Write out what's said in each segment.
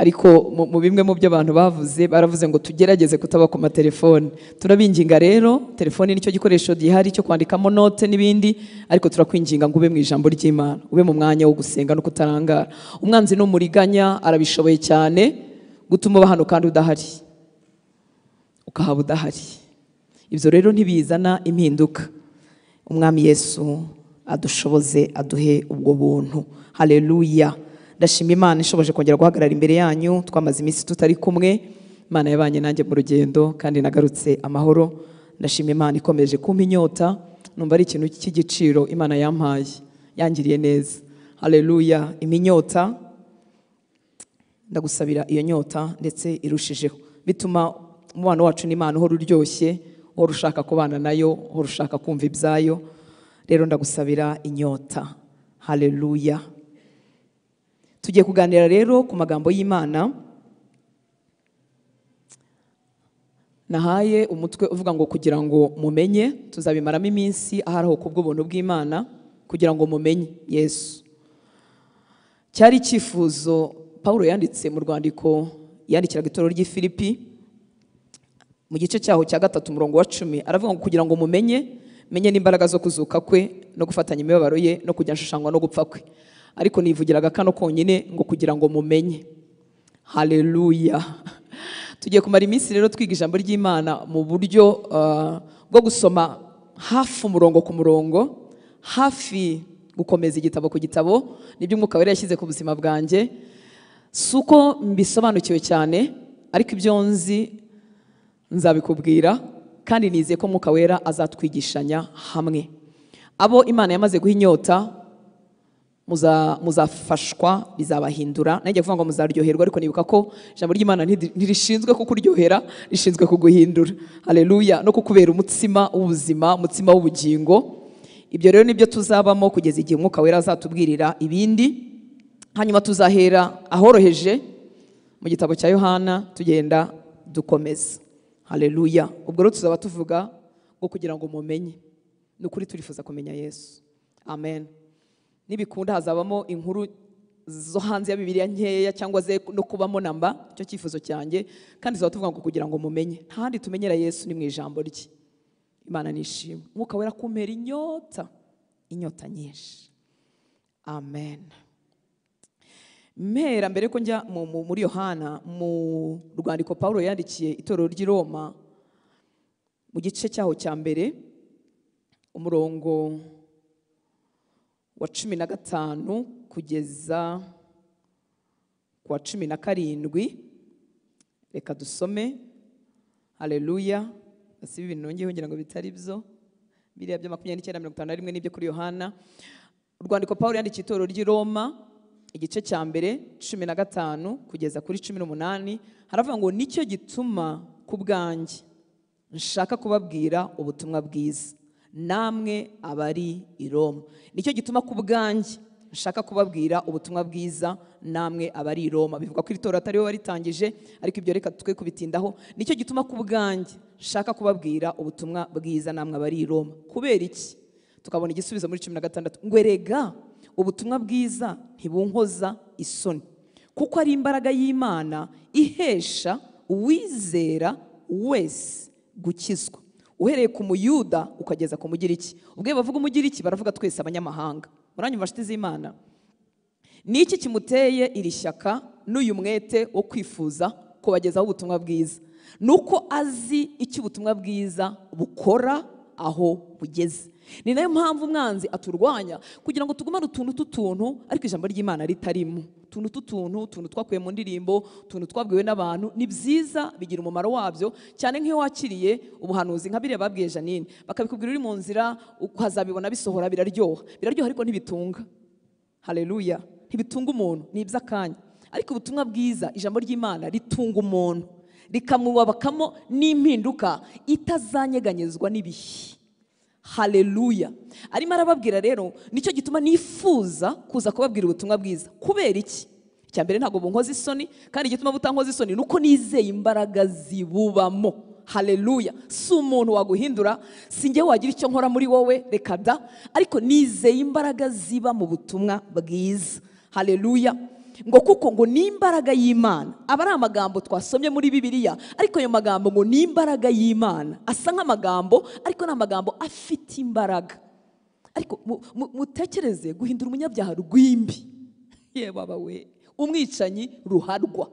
ariko mu bimwe mu byo abantu bavuze baravuze ngo tugerageze kutaba ku matelefone. Turabinginga rero, telefone nicyo gikoresho gihari cyo kwandikamo note n'ibindi, ariko turakwinginga ngo ube mu ijambo ry'Imana, ube mu mwanya wo gusenga no kutarangara. Umwanzi n'umuriganya arabishoboye cyane gutuma uba hano kandi udahari, ukahaba udahari. Ibyo rero ntibizana impinduka. Umwami Yesu adushoboze, aduhe ubwo buntu. Haleluya. Ndashima Imana ishoboje kongera guhagarara imbere yanyu. Twamaze iminsi tutari kumwe, Imana yabanye nanjye mu rugendo kandi nagarutse amahoro. Ndashima Imana ikomeje kumpa inyota, numva ari ikintu cy'igiciro Imana yampaye, yangiriye neza. Haleluya. Iminyota, ndagusabira iyo nyota ndetse irushijeho, bituma umubano wacu n'Imana uhora uryoshye, uhora ushaka kubana nayo, uhora ushaka kumva ibyayo. Rero ndagusabira inyota. Haleluya. Tugiye kuganira rero ku magambo y'Imana. Nahaye umutwe uvuga ngo kugira ngo mumenye. Tuzabimaramo iminsi aharaho kubw'ubuntu bw'Imana, kugira ngo mumenye Yesu. Cyari icyifuzo Paulo yanditse mu rwandiko yandikiraga itorero ry'i Filipi, mu gice cyaho cya 3 umurongo wa 10, aravuga ngo kugira ngo menye n'imbaraga zo kuzuka kwe no gufatanya imibabaro ye no kujya nshushanywa no gupfa kwe. Ariko nivugiraga kano konyine ngo kugira ngo mumenye. Haleluya. Tugiye kumara iminsi rero twiga ijambo ry'Imana mu buryo bwo gusoma hafi umurongo ku murongo, hafi gukomeza igitabo ku gitabo. Nibyo Umwuka Wera yashyize ku buzima bwanjye. Suko mbisobanukiwe cyane, ariko ibyo nzi nzabikubwira, kandi nizeye ko Umwuka Wera azatwigishanya hamwe. Abo Imana yamaze guha inyota muzafashwa, bizabahindura. Nanjye kuvuga ngo muzaryoherwa, ariko nibuka ko ijambo ry'Imana ntirishinzwe kukuryohera, rishinzwe kuguhindura. Haleluya. No kukubera umutsima w'ubuzima, umutsima w'ubugingo. Ibyo rero nibyo tuzabamo kugeza igihe Umwuka Wera azatubwirira ibindi. Hanyuma tuzahera ahoroheje mu gitabo cya Yohana, tugenda dukomeza. Haleluya. Ubwo rero tuzaba tuvuga ngo kugira ngo mumenye. Nukuri turifuza kumenya Yesu. Amen. Nibikunda hazabamo inkuru zo hanze ya Bibiliya nkeya, cyangwa ze no kubamo namba, icyo cyifuzo cyanjye. Kandi tuzaba tuvuga ngo kugira ngo mumenye. Ntahandi tumenyera Yesu ni mu ijambo rye. Imana nishimwe. Umwuka Wera kumera inyota nyinshi. Amen. Mpera mbere ko njya muri Yohana, mu rwandiko Paulo yandikiye itorero ry'i Roma, mu gice cyaho cya mbere umurongo wa 15 kugeza ku wa 17. Reka dusome. Haleluya. Asibi ibintu nongeyeho ngira ngo bitari byo, biriya bya 29:51 n'ibyo kuri Yohana. Urwandiko Paulo yandikiye itorero ry'i Roma, igice cya mbere 15 kugeza kuri 18. Haravuga ngo nicyo gituma ku bwanjye nshaka kubabwira ubutumwa bwiza, namwe abari i Roma. Nicyo gituma ku bwanjye nshaka kubabwira ubutumwa bwiza, namwe abari i Roma. Bivuga ko iri torero atari we waritangije, ariko ibyo reka twe kubitindaho. Nicyo gituma ku bwanjye nshaka kubabwira ubutumwa bwiza, namwe abari i Roma. Kubera iki? Tukabona igisubizo muri 16 ngo erega ubutumwa bwiza ntibunkoza isoni, kuko ari imbaraga y'Imana ihesha uwizera wese gukizwa, uhereye ku muyuda ukageza ku mugiriki. Ubwo bavuga umugiriki baravuga twese abanyamahanga. Muranyumva nshuti z'Imana? Niki kimuteye iri shyaka n'uyu mwete wo kwifuza kubagezaho ubutumwa bwiza? Nuko azi icyo ubutumwa bwiza bukora aho bugeze. Ni nayo mpamvu umwanzi aturwanya kugira ngo tugumane utuntu, ariko ijambo ry'Imana ritarimo. Utuntu twakuye mu ndirimbo, utuntu twabwiwe n'abantu, ni byiza, bigira umumaro wabyo, cyane nk'iyo wakiriye ubuhanuzi nka biriya babwiye Janine, bakabikubwira uri mu nzira, ukazabibona bisohora, biraryoha, ariko ntibitunga. Haleluya. Ntibitunga umuntu, ni iby'akanya. Ariko ubutumwa bwiza, ijambo ry'Imana ritunga umuntu, rikamubabakamo n'impinduka itazanyeganyezwa n'ibihe. Haleluya. Arimo arababwira rero, nicyo gituma nifuza kuza kubabwira ubutumwa bwiza. Kubera iki? Icya mbere ntabwo bunkoza isoni, kandi igituma butankoza isoni nuko nizeye imbaraga zibubamo. Haleluya. Si umuntu waguhindura, sinjye wagira icyo nkora muri wowe, reka da, ariko nizeye imbaraga ziba mu butumwa bwiza. Haleluya. ngo kuko ngo ni imbaraga y'Imana. Aba ari amagambo twasomye muri Bibiliya, ariko ayo magambo ngo ni imbaraga y'Imana. Asa nk'amagambo ariko ni amagambo afite imbaraga. Ariko mutekereze guhindura umunyabyaha rw'imbi, ye baba we, umwicanyi ruharwa,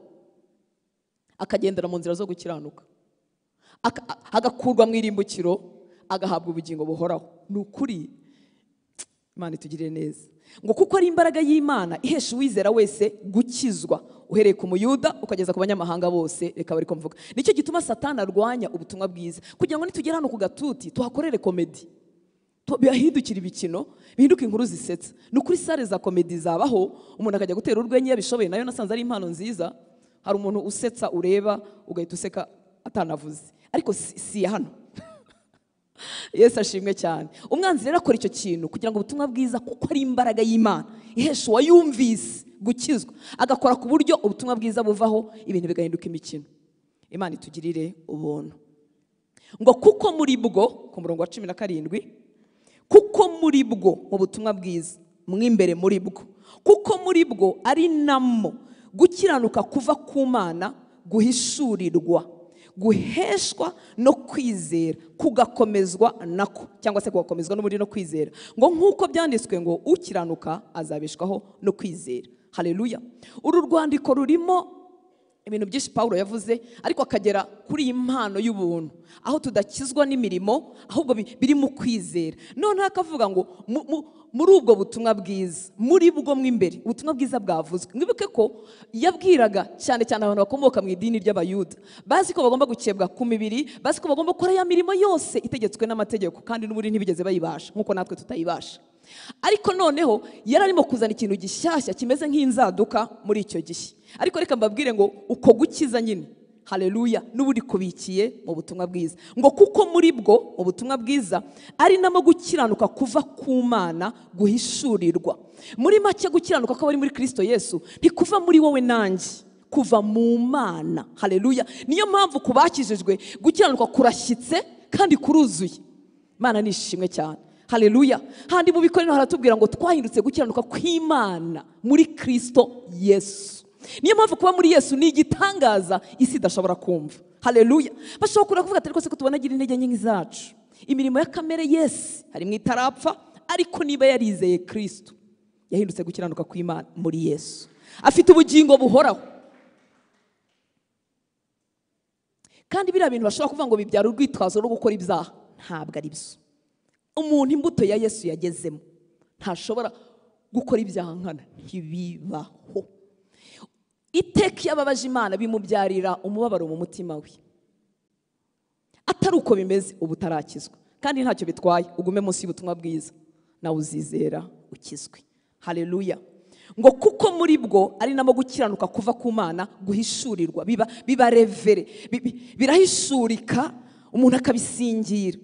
akagendera mu nzira zo gukiranuka, agakurwa mu irimbukiro, agahabwa ubugingo buhoraho. Ni ukuri Imana itugirire neza. Ngo kuko ari imbaraga y'Imana ihesha uwizera wese gukizwa, uhereye ku muyuda ukageza ku banyamahanga bose. Reka bari ko mvuga, nicyo gituma Satani arwanya ubutumwa bwiza, kugira ngo nitugera hano ku gatuti tuhakorere komedi, bihindukira ibikino, bihinduka inkuru zisetsa. Ni ukuri sale za komedi zabaho, umuntu akajya gutera urwenya yabishoboye. Nayo nasanze ari impano nziza. Hari umuntu usetsa ureba ugahita useka atanavuze, ariko si hano. Yesu ashimwe cyane. Umwanzi rero akora icyo kintu kugira ngo ubutumwa bwiza, kuko ari imbaraga y'Imana ihesha uwayumvise gukizwa, agakora ku buryo ubutumwa bwiza buvaho, ibintu bigahinduka imikino. Imana itugirire ubuntu. Ngo kuko muri bwo, ku murongo wa 17, kuko muri bwo mu butumwa bwiza, mwimbere muri bwo, kuko muri bwo ari namo gukiranuka kuva ku Mana guhishurirwa, guheshwa no kwizera, kugakomezwa nako, cyangwa se kugakomezwa n'umuri no kwizera. Ngo nk'uko byanditswe ngo ukiranuka azabeshwaho no kwizera. Haleluya. Uru rwandiko rurimo ibintu byinshi Paulo yavuze, ariko akagera kuri iyi mpano y'ubuntu, aho tudakizwa n'imirimo, ahubwo biri mu kwizera. None akavuga ngo muri ubwo butumwa bwiza, muri bwo mwimbere, ubutumwa bwiza bwavuzwe. Mwibuke ko yabwiraga cyane cyane abantu bakomoka mu idini ry'Abayuda, bazi ko bagomba gukebwa ku mibiri, bazi ko bagomba gukora ya mirimo yose itegetswe n'amategeko, kandi n'uburi ntibigeze bayibasha nk'uko natwe tutayibasha. Ariko noneho yararimo kuzana ikintu gishyashya kimeze nk'inzaduka muri icyo gihe. Ariko reka mbabwire ngo uko gukiza nyine, haleluya, n'uburi kubikiye mu butumwa bwiza. Ngo kuko muri bwo mu butumwa bwiza ari namo gukiranuka kuva ku Mana guhishurirwa. Muri make gukiranuka ko bari muri Kristo Yesu ntikuva muri wowe nanjye, kuva mu Mana. Haleluya. Niyo mpamvu kubakijijwe gukiranuka kurashyitse kandi kuruzuye. Imana nishimwe cyane. Haleluya. Handi mu bikorino haratubwira ngo twahindutse gukiranuka kw'Imana muri Kristo Yesu. Niyo mpamvu kuba muri Yesu ni igitangaza isi idashobora kumva. Haleluya. Bashobora kuvuga ati rwose ko tubona agira intege nke zacu, imirimo ya kamere Yesu harimo itarapfa, ariko niba yarizeye Kristo yahindutse gukiranuka kw'Imana muri Yesu, afite ubugingo buhoraho. Kandi biriya bintu bashobora kuvuga ngo bibyara urwitwazo no gukora ibyaha, ntabwo ari byo. Umuntu imbuto ya Yesu yagezemo ntashobora gukora ibyaha nkana, ntibibaho. Iteka yababaje Imana bimubyarira umubabaro mu mutima we. Atari uko bimeze ubu tarakizwa, kandi ntacyo bitwaye, ugume munsi y'ubutumwa bwiza nawe uzizera ukizwe. Haleluya. Ngo kuko muri bwo ari namo gukiranuka kuva ku Mana guhishurirwa, biba revere, birahishurika, umuntu akabisingira.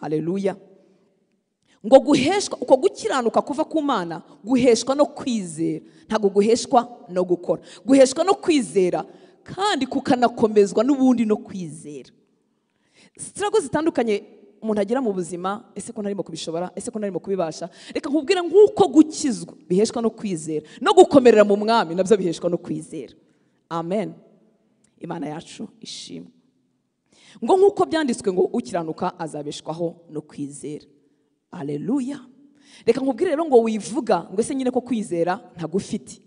Haleluya. Ngo guheshwa, uko gukiranuka kuva ku Mana guheshwa no kwizera, ntago guheshwa no gukora. Guheshwa no kwizera kandi kukanakomezwa n'ubundi no kwizera. Sitarago zitandukanye umuntu agira mu buzima, ese ko ntarimo kubishobora, ese ko ntarimo kubibasha. Reka nkubwire nk'uko gukizwa biheshwa no kwizera, no gukomerera mu mwami nabyo biheshwa no kwizera. Amen. Imana yacu ishimwe. Ngo nk'uko byanditswe ngo ukiranuka azabeshwaho no kwizera. Haleluya. Reka nkubwire rero ngo wivuga ngo ese nyine ko kwizera ntagufite,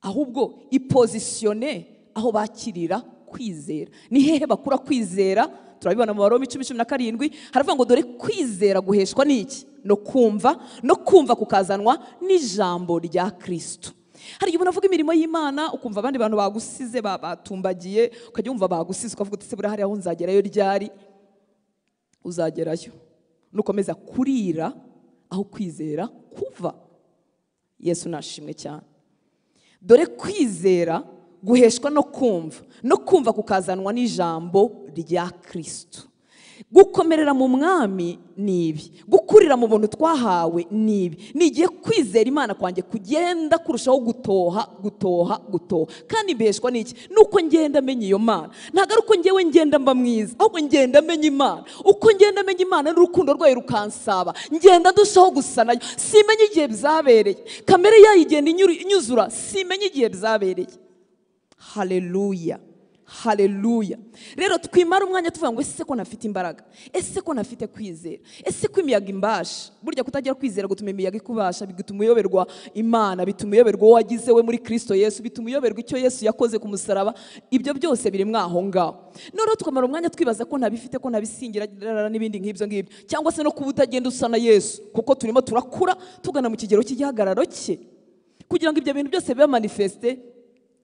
ahubwo ipozisione aho bakirira kwizera. Ni hehe bakura kwizera? Turabibona mu Baroma 10:17 haravuga ngo dore kwizera guheshwa n'iki? No kumva, no kumva kukazanwa n'ijambo rya Kristo. Hari igihe unavuga imirimo y'Imana ukumva abandi bantu bagusize batumbagiye, ukajya umva bagusize ukavuga ati se buri hari aho nzagerayo ryari? Uzagerayo nukomeza kurira aho kwizera kuva. Yesu nashimwe cyane. Dore kwizera guheshwa no kumva, no kumva kukazanwa n'ijambo rya Kristo. gukomerera mu mwami ni ibi, gukurira mu buntu twahawe ni ibi. Nigiye kwizera Imana kwanjye kugenda kurushaho gutoha. Kandi mbeshwa n'iki? Nuko ngenda menya iyo Mana. Ntago ari uko ngewe ngenda mba mwiza, ahubwo ngenda menya Imana. Uko ngenda menya Imana n'urukundo rwayo rukansaba, ngenda ndushaho gusa nayo. Simenye igihe bizabereye, kamere yayo igenda inyuzura, simenye igihe bizabereye. Haleluya. Haleluya. Rero twimara umwanya tuvuga ngo ese ko nafite imbaraga, ese ko nafite kwizera, ese ko imiyaga imbasha. Burya kutagira kwizera gutuma imiyaga ikubasha, bituma uyoberwa Imana, bituma uyoberwa uwo wagize we muri Kristo Yesu, bituma uyoberwa icyo Yesu yakoze ku musaraba. Ibyo byose biri mwaho ngaho. None tukamara umwanya twibaza ko nabifite, ko nabisingira n'ibindi nk'ibyo ngibyo, cyangwa se no kuba utagenda usa na Yesu, kuko turimo turakura tugana mu kigero cy'igihagararo cye, kugira ngo ibyo bintu byose bibe manifeste.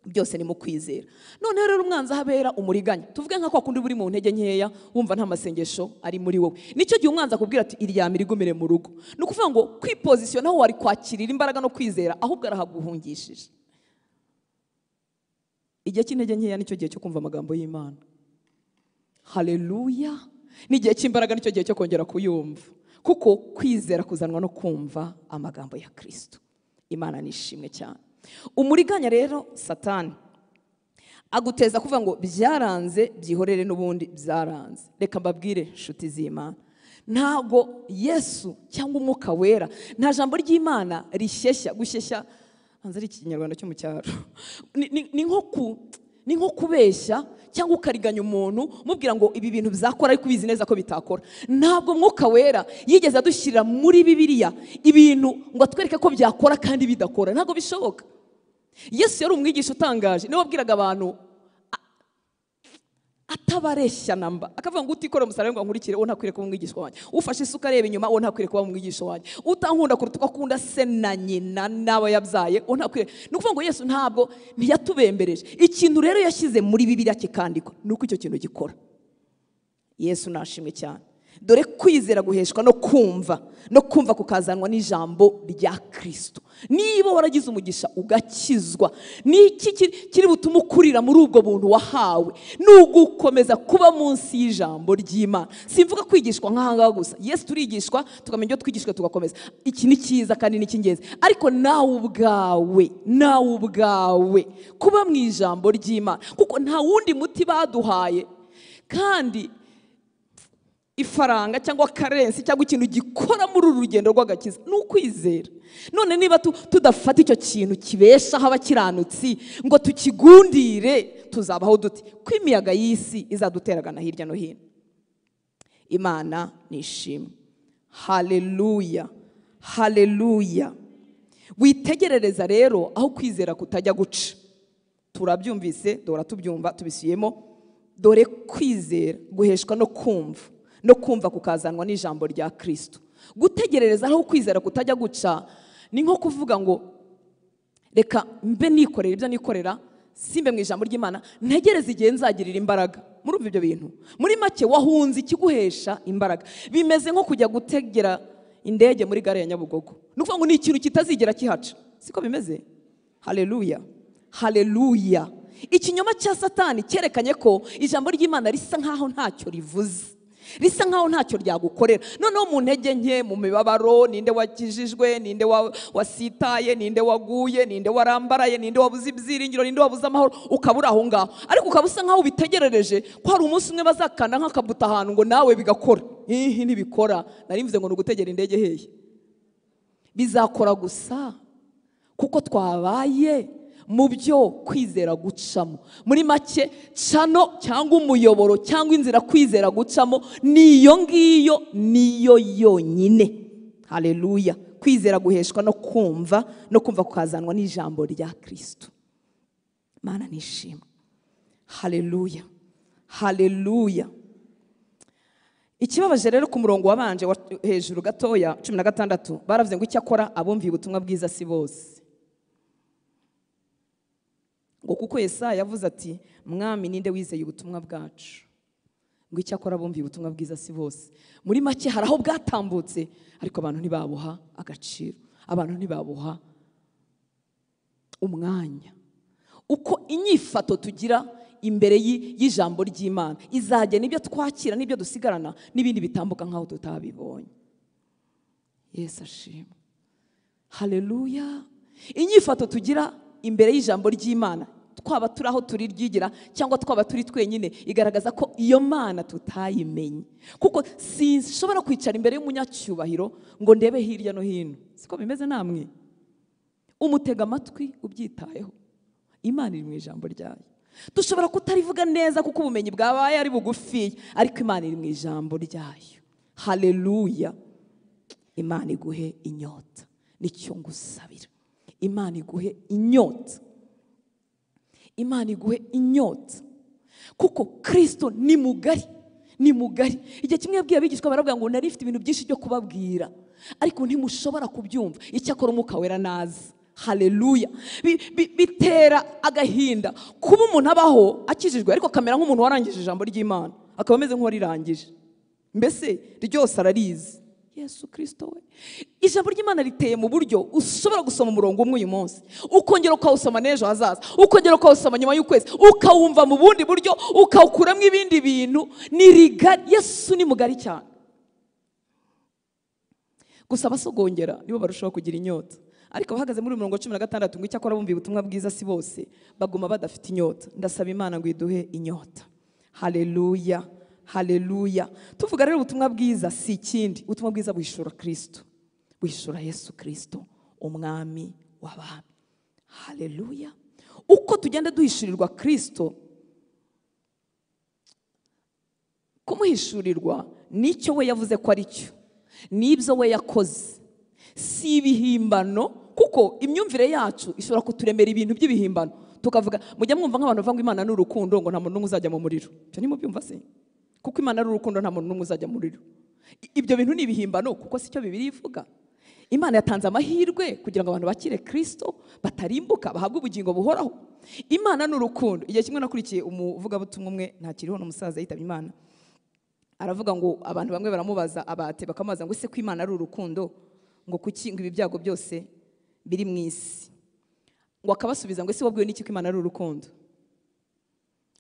Byose ni mu kwizera. None rero umwanzi ahabera umuriganya. Tuvuge nka kwa kundi buri mu ntege nkeya, wumva nta masengesho ari muri wowe. Nicyo gihe umwanzi akubwira ati iryamira igumire mu rugo. Ni ukuvuga ngo kwiposition aho wari kwakirira imbaraga no kwizera, ahubwo arahaguhungishije. Igihe cy'intege nkeya nicyo gihe cyo kumva amagambo y'Imana. Haleluya. N'igihe cy'imbaraga nicyo gihe cyo kongera kuyumva, kuko kwizera kuzanwa no kumva amagambo ya Kristo. Imana nishimwe cyane. Umuriganya rero Satani aguteza kuvuga ngo byaranze byihorere n'ubundi byaranze. Reka mbabwire nshuti z'Imana, ntago Yesu cyangwa umwuka wera, nta jambo ry'Imana rishyeshya. Gushyeshya hanze ari ikinyarwanda cyo mu cyaro, ni nko kubeshya cyangwa ukariganya umuntu mubwira ngo ibi bintu bizakora ariko ubizi neza ko bitakora. Ntabwo mwuka wera yigeze adushyira muri Bibiliya ibintu ngo atwereke ko byakora kandi bidakora. Ntabwo bishoboka. Yesu yari umwigisha utangaje, niwe wabwiraga abantu atabareshya namba, akavuga ngo utikore umusaraba ngo nkurikire, uwo ntakwiriye kuba umwigisha wanjye. Ufashe isuka areba inyuma, uwo ntakwiriye kuba umwigisha wanjye. Utankunda kuruta uko akunda se na nyina n'abo yabyaye, uwo ntakwiriye. Ni ukuvuga ngo Yesu ntabwo ntiyatubembereje. Ikintu rero yashyize muri Bibiliya kikandikwa, nuko icyo kintu gikora. Yesu nashimwe cyane. Dore kwizera guheshwa no kumva kukazanwa n'ijambo rya Kristo. Niba waragize umugisha ugakizwa, niki kiri butuma ukurira muri ubwo buntu wahawe? Nugukomeza kuba munsi y'ijambo ry'Imana. Simvuga kwigishwa nk'ahangaha gusa. Yesu turigishwa tukamenya ibyo twigishwa tugakomeza. Iki ni cyiza kandi ni cy'ingenzi, ariko nawe ubwawe kuba mu ijambo ry'Imana, kuko nta wundi muti baduhaye kandi ifaranga cyangwa karensi cyangwa ikintu gikora muri uru rugendo rw'agakiza ni ukwizera. None niba tudafata icyo kintu kibeshaho abakiranutsi ngo tukigundire, tuzabaho duti? Ko imiyaga y'isi izaduteragana hirya no hino. Imana nishimwe. Haleluya. Haleluya. Witegerereza rero aho kwizera kutajya guca. Turabyumvise, dora tubyumva, tubisiyemo. Dore kwizera guheshwa no kumva kukazanwa n'ijambo rya Kristo. Gutegerereza aho kwizera kutajya guca ni nko kuvuga ngo reka mbe nikorera ibyo nikorera, simbe mu ijambo ry'Imana, ntegereze igihe nzagirira imbaraga. Murumva ibyo bintu? Muri make wahunze ikiguhesha imbaraga. Bimeze nko kujya gutegera indege muri gare ya Nyabugogo. Ni ukuvuga ngo ni ikintu kitazigera kihaca. Siko bimeze? Haleluya. Haleluya. Ikinyoma cya Satani cyerekanye ko ijambo ry'Imana risa nkaho ntacyo rivuze, risa nkaho ntacyo ryagukorera. Noneho mu ntege nke, mu mibabaro, ninde wakijijwe, ninde wasitaye, ninde waguye, ninde warambaraye, ninde wabuze ibyiringiro, ninde wabuze amahoro, ukabura aho ngaho. Ariko ukabusa nkaho bitegerereje ko hari umunsi umwe bazakanda nk'akabuta ahantu ngo nawe bigakora. Ntibikora. Nari mvuze ngo nugutegera indege hehe. Bizakora gusa kuko twabaye mu byo kwizera gucamo. Muri make cano cyangwa umuyoboro cyangwa inzira kwizera gucamo niyo ngiyo, niyo yonyine. Haleluya. Kwizera guheshwa no kumva kukazanwa n'ijambo rya Kristo. Mana nishimwe. Haleluya. Haleluya. Ikibabaje rero ku murongo wabanje hejuru gatoya 16 baravuze ngo icyakora abumviye ubutumwa bwiza si bose. Ngo kuko Yesaya yavuze ati mwami ninde wizeye ubutumwa bwacu. Ngo icyakora abumviye ubutumwa bwiza si bose. Muri make hari aho bwatambutse ariko abantu ntibabuha agaciro, abantu ntibabuha umwanya. Uko inyifato tugira imbere y'ijambo ry'Imana, izajya n'ibyo twakira n'ibyo dusigarana n'ibindi bitambuka nk'aho tutabibonye. Yesu ashimwe. Haleluya. Inyifato tugira imbere y'ijambo ry'Imana, twaba turi aho turi ryigira cyangwa twaba turi twenyine, igaragaza ko iyo Mana tutayimenye. Kuko sinshobora kwicara imbere y'umunyacyubahiro ngo ndebe hirya no hino. Siko bimeze namwe? Umutega amatwi ubyitayeho. Imana iri mu ijambo ryayo. Dushobora kutarivuga neza kuko ubumenyi bwabaye ari bugufi, ariko Imana iri mu ijambo ryayo. Haleluya. Imana iguhe inyota. Nicyo ngusabira. Imana iguhe inyota. Imana iguhe inyota. Kuko Kristo ni mugari. Ni mugari. Igihe kimwe yabwiye abigishwa baravuga ngo nari mfite ibintu byinshi byo kubabwira, ariko ntimushobora kubyumva. Icyakora Umwuka Wera naza. Haleluya. Bitera agahinda kuba umuntu abaho akijijwe ariko akamera nk'umuntu warangije ijambo ry'Imana, akaba ameze nk'uwarirangije, mbese ryose ararizi. Yesu Kristo we. Ijambo ry'Imana riteye mu buryo ushobora gusoma umurongo umwe uyu munsi, ukongera ukawusoma n'ejo hazaza, ukongera ukawusoma nyuma y'ukwezi, ukawumva mu bundi buryo, ukawukuramo ibindi bintu. Ni rigari. Yesu ni mugari cyane. Gusa abasogongera nibo barushaho kugira inyota. Ariko bahagaze muri 16 ngo icyakora bumva ubutumwa bwiza si bose baguma badafite inyota. Ndasaba Imana ngo iduhe inyota. Haleluya. Haleluya. Tuvuga rero ubutumwa bwiza si ikindi. Ubutumwa bwiza buhishura Kristo. Buhishura Yesu Kristo, umwami w'abami. Haleluya. Uko tugenda duhishurirwa Kristo, kumuhishurirwa nicyo we yavuze ko ari cyo, nibyo we yakoze, si ibihimbano. Kuko imyumvire yacu ishobora kuturemera ibintu by'ibihimbano, tukavuga mujya mwumva nk'abantu bavuga ngo Imana ni urukundo, ngo nta muntu n'umwe uzajya mu muriro. Cyo ni mubyumva se? Kuko Imana ari urukundo, nta muntu n'umwe uzajya mu muriro. Ibyo bintu ni ibihimbano kuko sicyo Bibiliya ivuga. Imana yatanze amahirwe kugira ngo abantu bakire Kristo, batarimbuka, bahabwe ubugingo buhoraho. Imana ni urukundo. Igihe kimwe nakurikiye umuvugabutumwa umwe, ntakiriho n'umusaza yitabye Imana, aravuga ngo abantu bamwe baramubaza abate, bakamubaza ngo ese ko Imana ari urukundo, ngo kuki ngo ibi byago byose biri mu isi, ngo akabasubiza ngo ese wabwiwe n'iki ko Imana ari urukundo?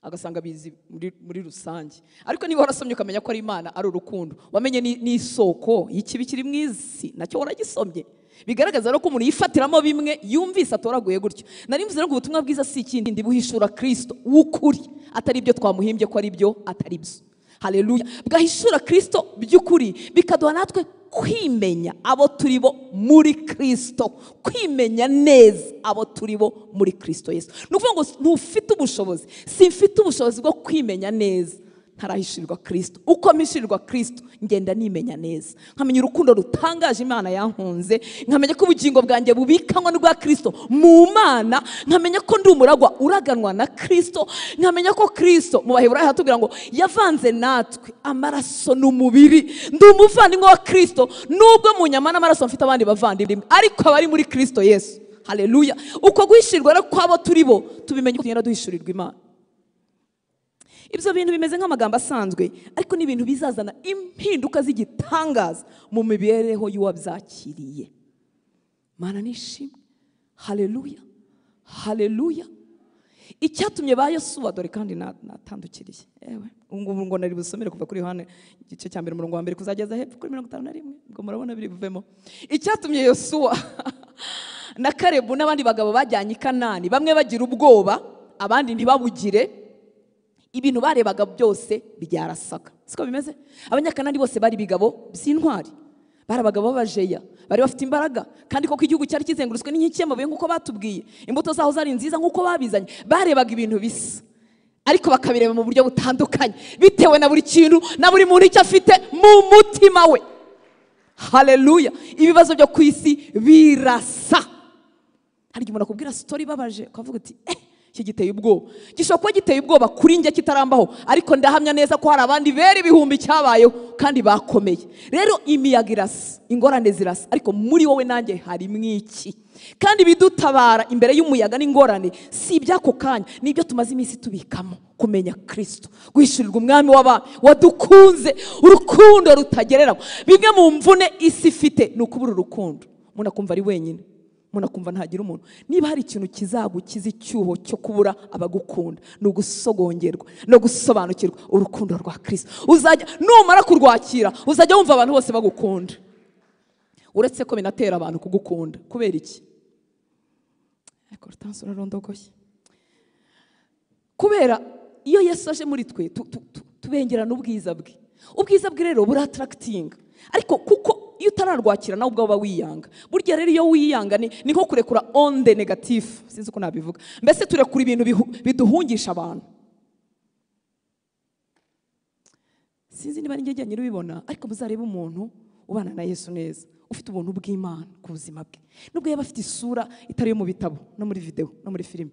Agasanga bizi muri rusange. Ariko niba warasomye ukamenya ko ari Imana ari urukundo, wamenye n'isoko y'ikibi kiri mu isi, nacyo waragisomye. Bigaragaza ko umuntu yifatiramo bimwe yumvise atoraguye gutyo. Nari mvuze ngo ubutumwa bwiza si ikindi, buhishura Kristo w'ukuri, atari ibyo twamuhimbye ko ari byo, atari byo. Haleluya. Bwahishura Kristo by'ukuri, bikaduha natwe kwimenya abo turi bo muri Kristo, kwimenya neza abo turi bo muri Kristo Yesu. Nukuvuga ngo ntufite ubushobozi, simfite ubushobozi bwo kwimenya neza ntarahishirirwa Kristo. Uko mishirirwa Kristo ngenda nimenya neza, nkamenya urukundo rutangaje Imana yankunze, nkamenya ko ubugingo bwanjye bubikanwa n'ubwa Kristo mu Mana, nkamenya ko ndi umuragwa uraganwa na Kristo, nkamenya ko Kristo mu Baheburayo hatubwira ngo yavanze natwe amaraso n'umubiri. Ndi umuvandimwe wa Kristo, nubwo mu nyama n'amaraso mfite abandi bavandimwe, ariko abari muri Kristo Yesu. Haleluya. Uko guhishirirwa rero kwabo turi bo, tubimenye ko tugenda duhishirirwa Imana. Ibyo bintu bimeze nk'amagambo asanzwe, ariko ni ibintu bizazana impinduka z'igitangaza mu mibereho y'uwabyakiriye. Mana nishimwe. Haleluya. Haleluya. Icyatumye ba Yosuwa, dore kandi natandukiriye, ngubu ngo nari busomere kuva kuri Hano igice cya 1 umurongo wa 1 kuzageza hepfo kuri 51, ngo murabona biri buvemo. Icyatumye Yosuwa na Kalebu n'abandi bagabo bajyanye i Kanani, bamwe bagira ubwoba abandi ntibabugire, ibintu barebaga byose byarasaga. Siko bimeze? Abanyakanani bose bari bigabo by'intwari, bari abagabo bajeya, bari bafite imbaraga, kandi koko igihugu cyari kizengurutswe n'inkike y'amabuye nk'uko batubwiye, imbuto zaho zari nziza nk'uko babizanye. Barebaga ibintu bisa, ariko bakabireba mu buryo butandukanye bitewe na buri kintu na buri muntu icyo afite mu mutima we. Haleluya. Ibibazo byo ku isi birasa. Hari umuntu akubwira story babaje ukavuga uti giteye ubwoba. Gishobora kuba giteye ubwoba kuri njye kitarambaho, ariko ndahamya neza ko hari abandi beri ibihumbi cyabayeho kandi bakomeye. Rero imiyaga irasa, ingorane zirasa, ariko muri wowe nanjye hari mwiki. Kandi bidutabara imbere y'umuyaga n'ingorane si iby'ako kanya, nibyo tumaze iminsi tubikamo, kumenya Kristo, guhishurirwa umwami w'abami wadukunze, urukundo rutagereranywa. Bimwe mu mvune isi ifite ni ukubura urukundo. Umuntu akumva ari wenyine, umuntu akumva ntagira umuntu. Niba hari ikintu kizagukiza icyuho cyo kubura abagukunda, ni ugusogongerwa no gusobanukirwa urukundo rwa Kristo. Uzajya numara kurwakira uzajya wumva abantu bose bagukunda, uretse ko binatera abantu kugukunda. Kubera iki? Hortense urarondogoye. Kubera iyo Yesu aje muri twe tubengerana ubwiza bwe. Ubwiza bwe rero burattractinga, ariko kuko iyo utararwakira nawe ubwo wiyanga. Burya rero iyo wiyanga ni nko kurekura onde negative, sinzi uko nabivuga. Mbese turekura ibintu biduhungisha abantu. Sinzi niba njye nyine ubibona, ariko muzarebe umuntu ubana na Yesu neza, ufite ubuntu bw'Imana ku buzima bwe. Nubwo yaba afite isura itari yo mu bitabo no muri video no muri filime,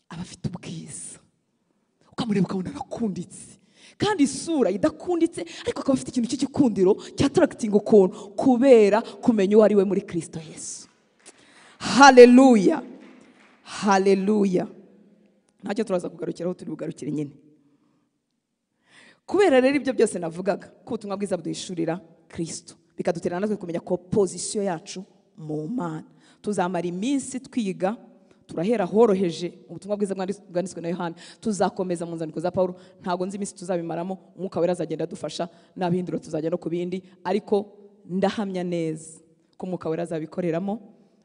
aba afite ubwiza. Ukamureba ukabona arakunditse, kandi isura idakunditse ariko akaba afite ikintu cy'igikundiro cya attracting ukuntu, kubera kumenya uwo ari we muri Kristo Yesu. Haleluya, haleluya. Ntacyo turaza kugarukiraho, turi bugarukire nyine. Kubera rero ibyo byose navugaga ko ubutumwa bwiza buduhishurira Kristo, bikadutera natwe kumenya ko position yacu mu Mana. Tuzamara iminsi twiga, turahera horoheje ubutumwa bwiza bwanditswe na Yohana, tuzakomeza mu nzandiko za Paulo. Ntago nzi iminsi tuzabimaramo, Umwuka Wera azagenda dufasha, n'abihindura tuzajya no ku bindi, ariko ndahamya neza ko Umwuka Wera azabikoreramo,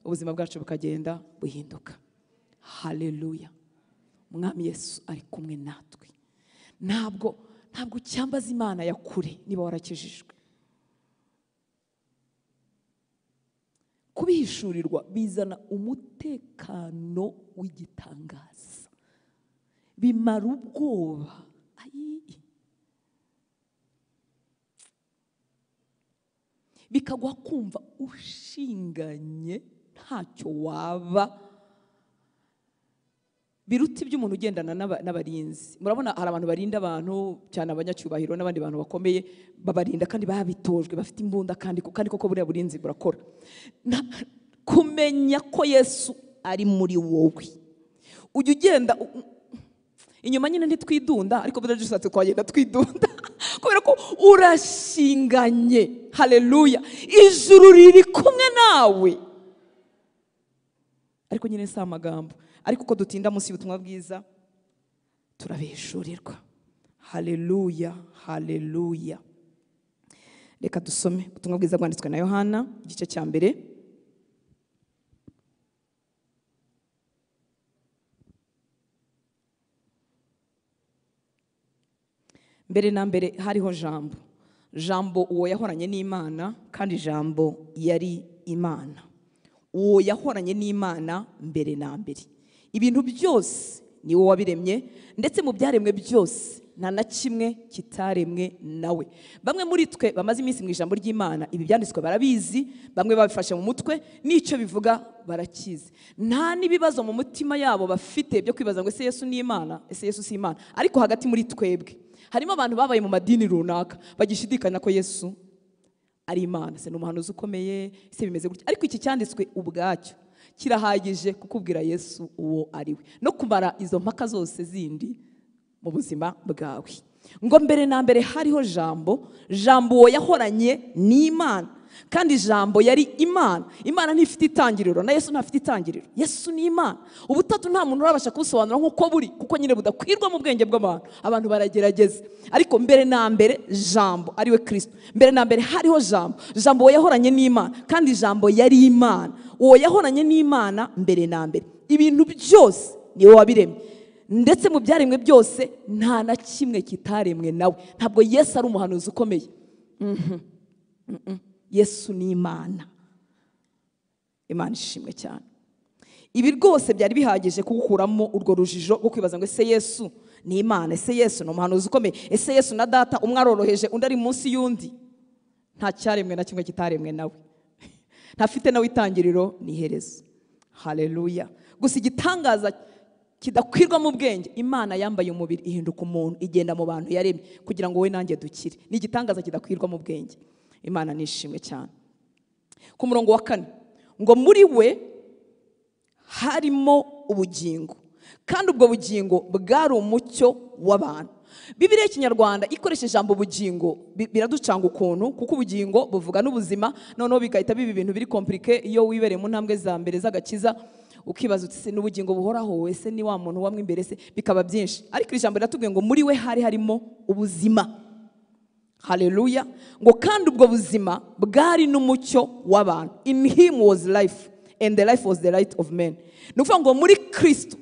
ubuzima bwacu bukagenda buhinduka. Haleluya. Umwami Yesu ari kumwe natwe. Ntabwo cyambaza Imana ya kure niba warakijijwe. Kubihishurirwa bizana umutekano w'igitangaza, bimara ubwoba. Bikagwa kumva ushinganye ntacyo waba, biruta iby'umuntu ugendana n'abarinzi. Murabona hari abantu barinda abantu cyane, abanyacyubahiro n'abandi bantu bakomeye babarinda kandi babitojwe, bafite imbunda, kandi koko buriya burinzi burakora. Kumenya ko Yesu ari muri wowe, ujya ugenda inyuma nyine ntitwidunda, ariko buriya dushatse twagenda twidunda kubera ko urashinganye. Haleluya. Ijuru riri kumwe nawe. Ariko nyine si amagambo, ariko uko dutinda munsi y'ubutumwa bwiza turabishurirwa. Haleluya, haleluya. Reka dusome ubutumwa bwiza bwanditswe na Yohana, igice cya mbere. Mbere na mbere hariho Jambo. Jambo uwo yahoranye n'Imana, kandi Jambo yari Imana. Uwo yahoranye n'Imana mbere na mbere. Ibintu byose ni wowe wabiremye, ndetse mu byaremwe byose nta na kimwe kitaremwe nawe. Bamwe muri twe bamaze iminsi mu ijambo ry'Imana, ibi byanditswe barabizi, bamwe babifashe mu mutwe, n'icyo bivuga barakizi. Nta n'ibibazo mu mutima yabo bafite byo kwibaza ngo ese Yesu ni Imana, ese Yesu si Imana. Ariko hagati muri twebwe harimo abantu babaye mu madini runaka bagishidikanya ko Yesu ari Imana. Se n'umuhanuzi ukomeye, se bimeze gutya. Ariko iki cyanditswe ubwacyo kirahagije kukubwira Yesu uwo ari we, no kumara izo mpaka zose zindi mu buzima bwawe. Ngo mbere na mbere hariho Jambo, Jambo uwo yahoranye n'Imana, kandi Jambo yari Imana. Imana ntifite itangiriro, na Yesu ntafite itangiriro. Yesu ni Imana. Ubutatu nta muntu urabasha kubusobanura nk'uko buri, kuko nyine budakwirwa mu bwenge bw'abantu. Abantu baragerageza, ariko mbere na mbere Jambo ari we Kristo. Mbere na mbere hariho Jambo, Jambo uwo yahoranye n'Imana, kandi Jambo yari Imana. Uwo yahoranye n'Imana mbere na mbere. Ibintu byose ni wowe wabiremye, ndetse mu byaremwe byose nta na kimwe kitaremwe nawe. Ntabwo Yesu ari umuhanuzi ukomeye. Yesu ni Imana. Imana ishimwe cyane. Ibi rwose byari bihagije kugukuramo urwo rujijo rwo kwibaza ngo ese Yesu ni Imana, ese Yesu ni umuhanuzi ukomeye, ese Yesu na data umwe aroroheje undi ari munsi y'undi. Nta cyaremwe na kimwe kitaremwe nawe. Ntafite nawe itangiriro ni iherezo. Haleluya. Gusa igitangaza kidakwirwa mu bwenge, Imana yambaye umubiri ihinduka umuntu, igenda mu bantu yaremye kugira ngo we nanjye dukire. Ni igitangaza kidakwirwa mu bwenge. Imana nishimwe cyane. Ku murongo wa 4 ngo muri we harimo ubugingo, kandi ubwo bugingo bwari umucyo w'abantu. Bibiliya y'Ikinyarwanda ikoresheje ijambo ubugingo biraducanga ukuntu, kuko ubugingo buvuga n'ubuzima, noneho bigahita biba ibintu biri komplike iyo wibereye mu ntambwe za mbere z'agakiza, ukibaza uti n'ubugingo buhoraho wese ni wa muntu wamwe imbere se, bikaba byinshi. Ariko ijambo riratubwiye ngo muri we hari harimo ubuzima. Haleluya. Ngo kandi ubwo buzima bwari n'umucyo w'abantu. In him was life and the life was the light of men. Ni ukuvuga ngo muri Kristo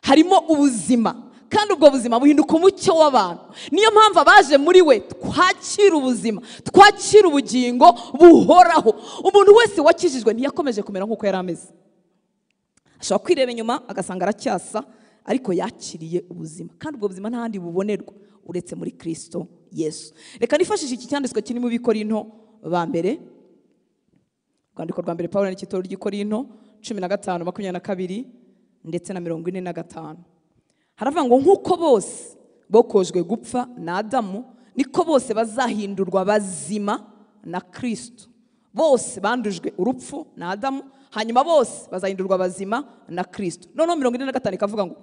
harimo ubuzima, kandi ubwo buzima buhinduka umucyo w'abantu. Niyo mpamvu abaje muri we twakira ubuzima, twakira ubugingo buhoraho. Umuntu wese wakijijwe ntiyakomeje kumera nk'uko yari ameze. Ashobora kwireba inyuma agasanga aracyasa, ariko yakiriye ubuzima, kandi ubwo buzima ntahandi bubonerwa uretse muri Kristo Yesu. Reka nifashishe iki cyanditswe kiri mu Bikorinto ba mbere, rwandiko rwa mbere Pawulo n'ikitoro ry'Ikorinto 15:22 ndetse na 45. Haravuga ngo nk'uko bose bokojwe gupfa na Adamu, niko bose bazahindurwa bazima na Kristo. Bose bandujwe urupfu na Adamu, hanyuma bose bazahindurwa bazima na Kristo. Noneho 45 ikavuga ngo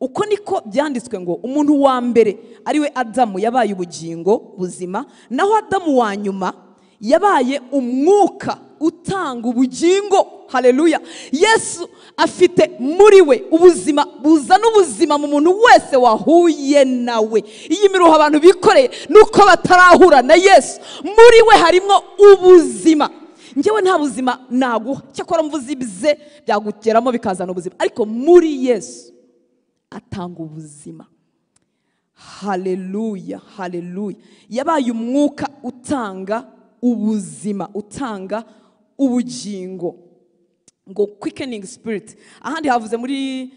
uko niko byanditswe ngo umuntu wa mbere ariwe Adamu yabaye ubugingo buzima, naho Adamu wa nyuma yabaye umwuka utanga ubugingo. Haleluya. Yesu afite muri we ubuzima, buzana ubuzima mu muntu wese wahuye nawe. Iyi miruho abantu bikoreye nuko batarahura na Yesu. Muri we harimo ubuzima. Njyewe nta buzima naguha, cyakora mvuze ibye byagugeramo bikazana ubuzima, ariko muri Yesu atanga ubuzima. Haleluya, haleluya. Yabaye umwuka utanga ubuzima, utanga ubugingo. Ngo quickening spirit. Ahandi havuze muri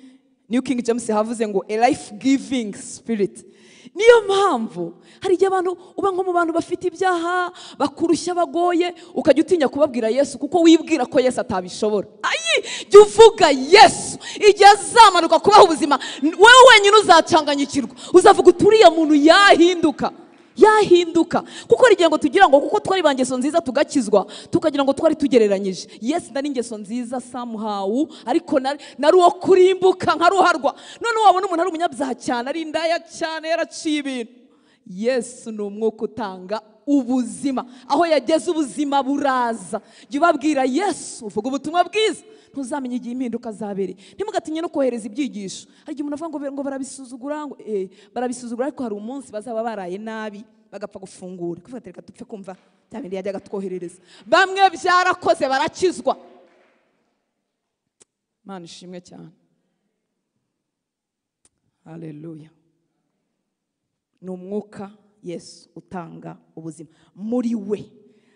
New King James havuze ngo a life giving spirit. Niyo mpamvu hari igihe abantu uba nko mu bantu bafite ibyaha bakurushya bagoye, ukajya utinya kubabwira Yesu kuko wibwira ko Yesu atabishobora. Jya uvuga Yesu, igihe azamanuka kubaha ubuzima wewe wenyine uzacanganyikirwa, uzavuga uturiya muntu yahinduka. Kuko rigiye ngo tugira ngo kuko twari bangeso nziza tugakizwa, tukagira ngo twari tugereranyije. Yes, ndari ingeso nziza somehow, ariko nari uwo kurimbuka nkaruharwa. None wabona umuntu ari umunyabyaha cyane, ari indaya cyane, yaraciye ibintu. Yesu ni umwuka utanga ubuzima. Aho yageze ubuzima buraza. Jya ubabwira Yesu, uvuga ubutumwa bwiza, ntuzamenye igihe impinduka zabereye. Ntimugatinye no kohereza ibyigisho. Hari igihe umuntu avuga ngo barabisuzugura, barabisuzugura, ariko hari umunsi bazaba baraye nabi bagapfa gufungura. Kuvuga reka dupfe kumva bya bindi yajyaga twoherereza. Bamwe byarakoze barakizwa. Mana ishimwe cyane. Haleluya. Ni umwuka Yesu utanga ubuzima. Muri we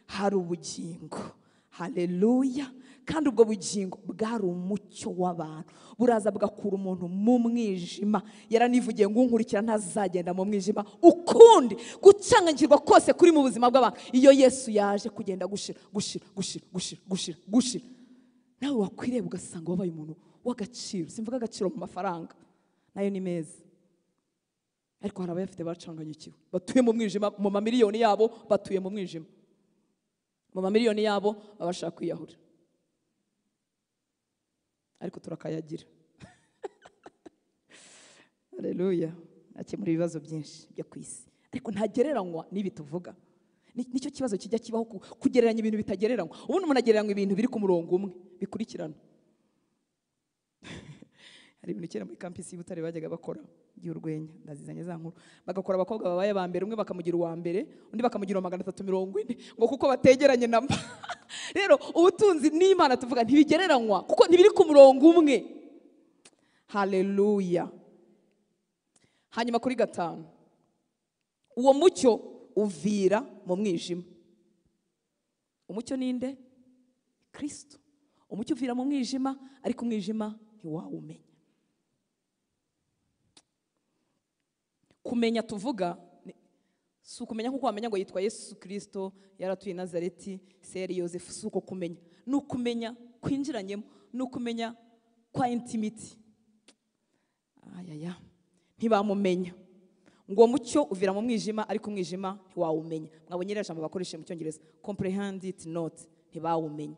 hari ubugingo. Haleluya. Kandi ubwo bugingo bwari umucyo w'abantu, buraza bugakura umuntu mu mwijima. Yaranivugiye ngo unkurikira ntazagenda mu mwijima ukundi. Gucanganyikirwa kose kuri mu buzima bw'abantu, iyo Yesu yaje kugenda gushira. Nawe wakwireba ugasanga wabaye umuntu w'agaciro. Simvuga agaciro mu mafaranga, nayo ni meza, ariko hari abayafite bacanganyikiwe, batuye mu mwijima. Mu mamiliyoni yabo batuye mu mwijima, mu mamiliyoni yabo babashaka kwiyahura, ariko turakayagira. Haleluya. Akemura ibibazo byinshi byo ku isi, ariko ntagereranywa n'ibi tuvuga. Nicyo kibazo kijya kibaho, kugereranya ibintu bitagereranywa. Ubundi umuntu agereranya ibintu biri ku murongo umwe bikurikirana. Hari ibintu kera muri campus y'Ibutare bajyaga bakora by'urwenya, ndazizanye za nkuru. Bagakora abakobwa babaye aba mbere, umwe bakamugira uwa mbere, undi bakamugira 340, ngo kuko bategeranye namba. Rero ubutunzi n'Imana tuvuga ntibigereranywa kuko ntibiri ku murongo umwe. Haleluya. Hanyuma kuri 5, uwo mucyo uvira mu mwijima. Umucyo ninde? Kristo. Umucyo uvira mu mwijima, ariko umwijima ntiwawumenya. Kumenya tuvuga si ukumenya kuko wamenya ngo yitwa Yesu Kristo, yaratuye Nazareti, se yari Yosefu. Si uko kumenya, ni ukumenya kwinjiranyemo, ni ukumenya kwa intimity. Ntibamumenya. Ngo mucyo uvira mu mwijima, ariko umwijima ntiwawumenya. Mwabonye rero ijambo bakoresha mu Cyongereza, comprehend it not, ntibawumenya.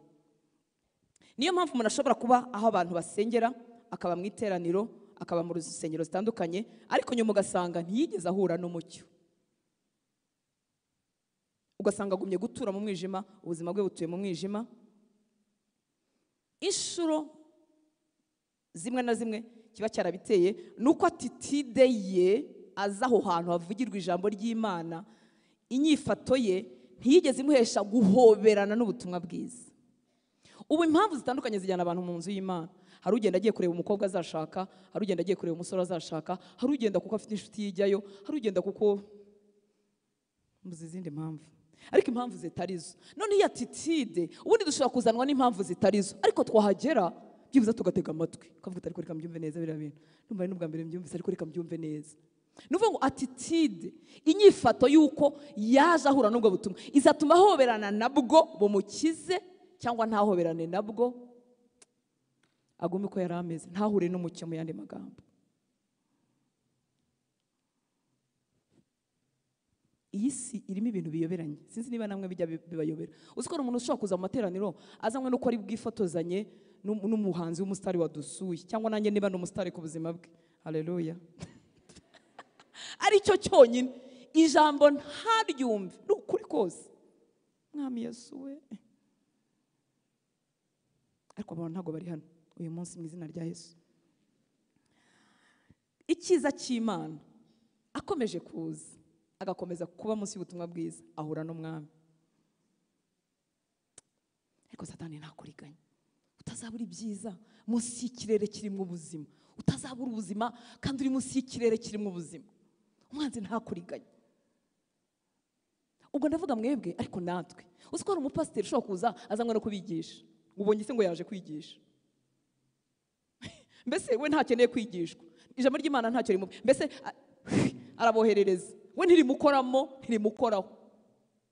Niyo mpamvu umuntu ashobora kuba aho abantu basengera, akaba mu iteraniro, akaba mu rusengero zitandukanye, ariko nyuma ugasanga ntiyigeze ahura n'umucyo, ugasanga agumye gutura mu mwijima, ubuzima bwe butuye mu mwijima. Inshuro zimwe na zimwe kiba cyarabiteye nuko attitude ye aza aho hantu havugirwa ijambo ry'Imana, inyifato ye ntiyigeze imuhesha guhoberana n'ubutumwa bwiza. Ubu impamvu zitandukanye zijyana abantu mu nzu y'Imana. Hari ugenda agiye kureba umukobwa azashaka, hari ugenda agiye kureba umusore azashaka, hari ugenda kuko afite inshuti yijyayo, hari ugenda kuko muzi izindi mpamvu, ariko impamvu zitarizo. None iyi attitude ubundi dushobora kuzanwa n'impamvu zitarizo, ariko twahagera byibuze tugatega amatwi, ukavuga ariko reka mbyumve neza biriya bintu, numva ari n'ubwa mbere mbyumvise, ariko reka mbyumve neza. Nuvuga ngo attitude, inyifato yuko yaje ahura n'ubwo butumwa, izatuma ahoberana nabwo bumukize, cyangwa ntahoberane nabwo agume uko yari ameze, ntahure n'umucyo. Mu yandi magambo, iyi si irimo ibintu biyoberanye, sinzi niba namwe bijya bibayobera. Uzi ko umuntu ushobora kuza mu materaniro azanywe nuko ari bwifotozanye n'umuhanzi w'umusitari wadusuye, cyangwa nanjye niba n'umusitari ku buzima bwe. Haleluya. Aricyo cyonyine ijambo ntaryumve, ni ukuri kose. Mwami Yesu we, ariko abantu ntabwo bari hano uyu munsi mu izina rya Yesu. Icyiza cy'Imana akomeje kuza agakomeza kuba munsi y'ubutumwa bwiza, ahura n'umwami. Ariko Satani ntakuriganya, utazabura ibyiza munsi y'ikirere kirimo ubuzima, utazabura ubuzima kandi uri munsi y'ikirere kirimo ubuzima. Umwanzi ntakuriganya. Ubwo ndavuga mwebwe, ariko natwe. Uzi ko hari umupasiteri ushobora kuza azanywe no kubigisha, ubonye se ngo yaje kwigisha. Mbese we ntakeneye kwigishwa, ijambo ry'Imana ntacyo rimwe, mbese araboherereza, we ntirimukoramo, ntirimukoraho.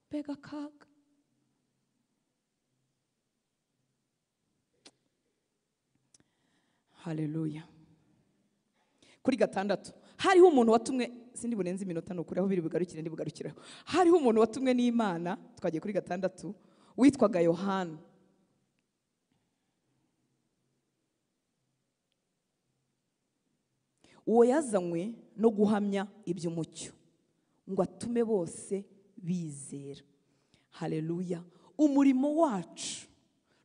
Mbega kaga. Haleluya. Kuri gatandatu hariho umuntu watumwe, sindi bunenze iminota nukuri aho biri bugarukire ndi bugarukiraho. Hariho umuntu watumwe n'Imana, twagiye kuri gatandatu, witwaga Yohana. Uwo yazanywe no guhamya iby'umucyo, ngo atume bose bizera. Haleluya. Umurimo wacu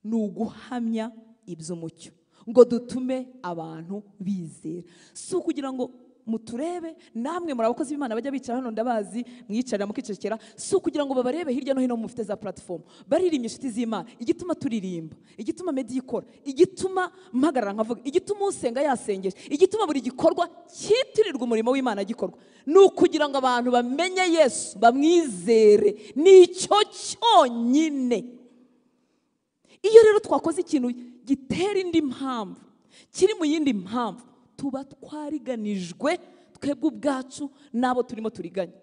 ni uguhamya iby'umucyo, ngo dutume abantu bizera. Si ukugira ngo muturebe, namwe muri abakozi b'Imana bajya bicara hano ndabazi, mwicarira mukicecekera, si ukugira ngo babarebe hirya no hino mufite za platform baririmba inshuti z'Imana. Igituma turirimba, igituma Medi ikora, igituma mpagarara nkavuga, igituma usenga yasengeje, igituma buri gikorwa cyitirirwa umurimo w'Imana gikorwa, ni ukugira ngo abantu bamenye Yesu, bamwizere. Nicyo cyonyine. Iyo rero twakoze ikintu gitera indi mpamvu, kiri mu yindi mpamvu, tuba twariganijwe twebwe ubwacu n'abo turimo turiganya.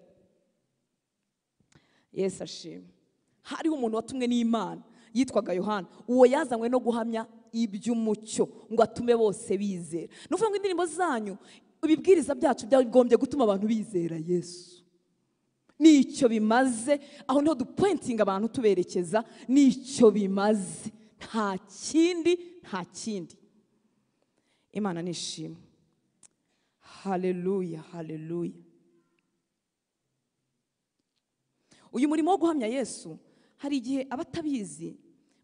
Yesu ashimwe. Hariho umuntu watumwe n'Imana yitwaga Yohana. Uwo yazanywe no guhamya iby'umucyo, ngo atume bose bizera. Nuvuga ngo indirimbo zanyu, ibibwiriza byacu byagombye gutuma abantu bizera Yesu. Nicyo bimaze, aho niho dupointinga abantu tuberekeza, nicyo bimaze, nta kindi, nta kindi. Imana nishimwe. Haleluya, haleluya. Uyu murimo wo guhamya Yesu, hari igihe abatabizi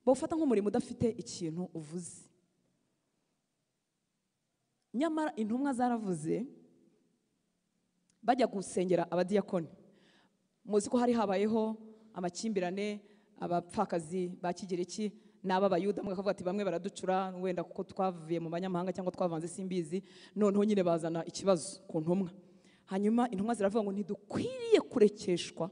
bawufata nk'umurimo udafite ikintu uvuze. Nyamara intumwa zaravuze bajya gusengera abadiyakoni. Muzi ko hari habayeho amakimbirane, abapfakazi ba Kigereki n'aba Bayuda, mukavuga ati bamwe baraducura wenda kuko twavuye mu banyamahanga cyangwa twavanze simbizi, noneho nyine bazana ikibazo ku ntumwa. Hanyuma intumwa ziravuga ngo ntidukwiriye kurekeshwa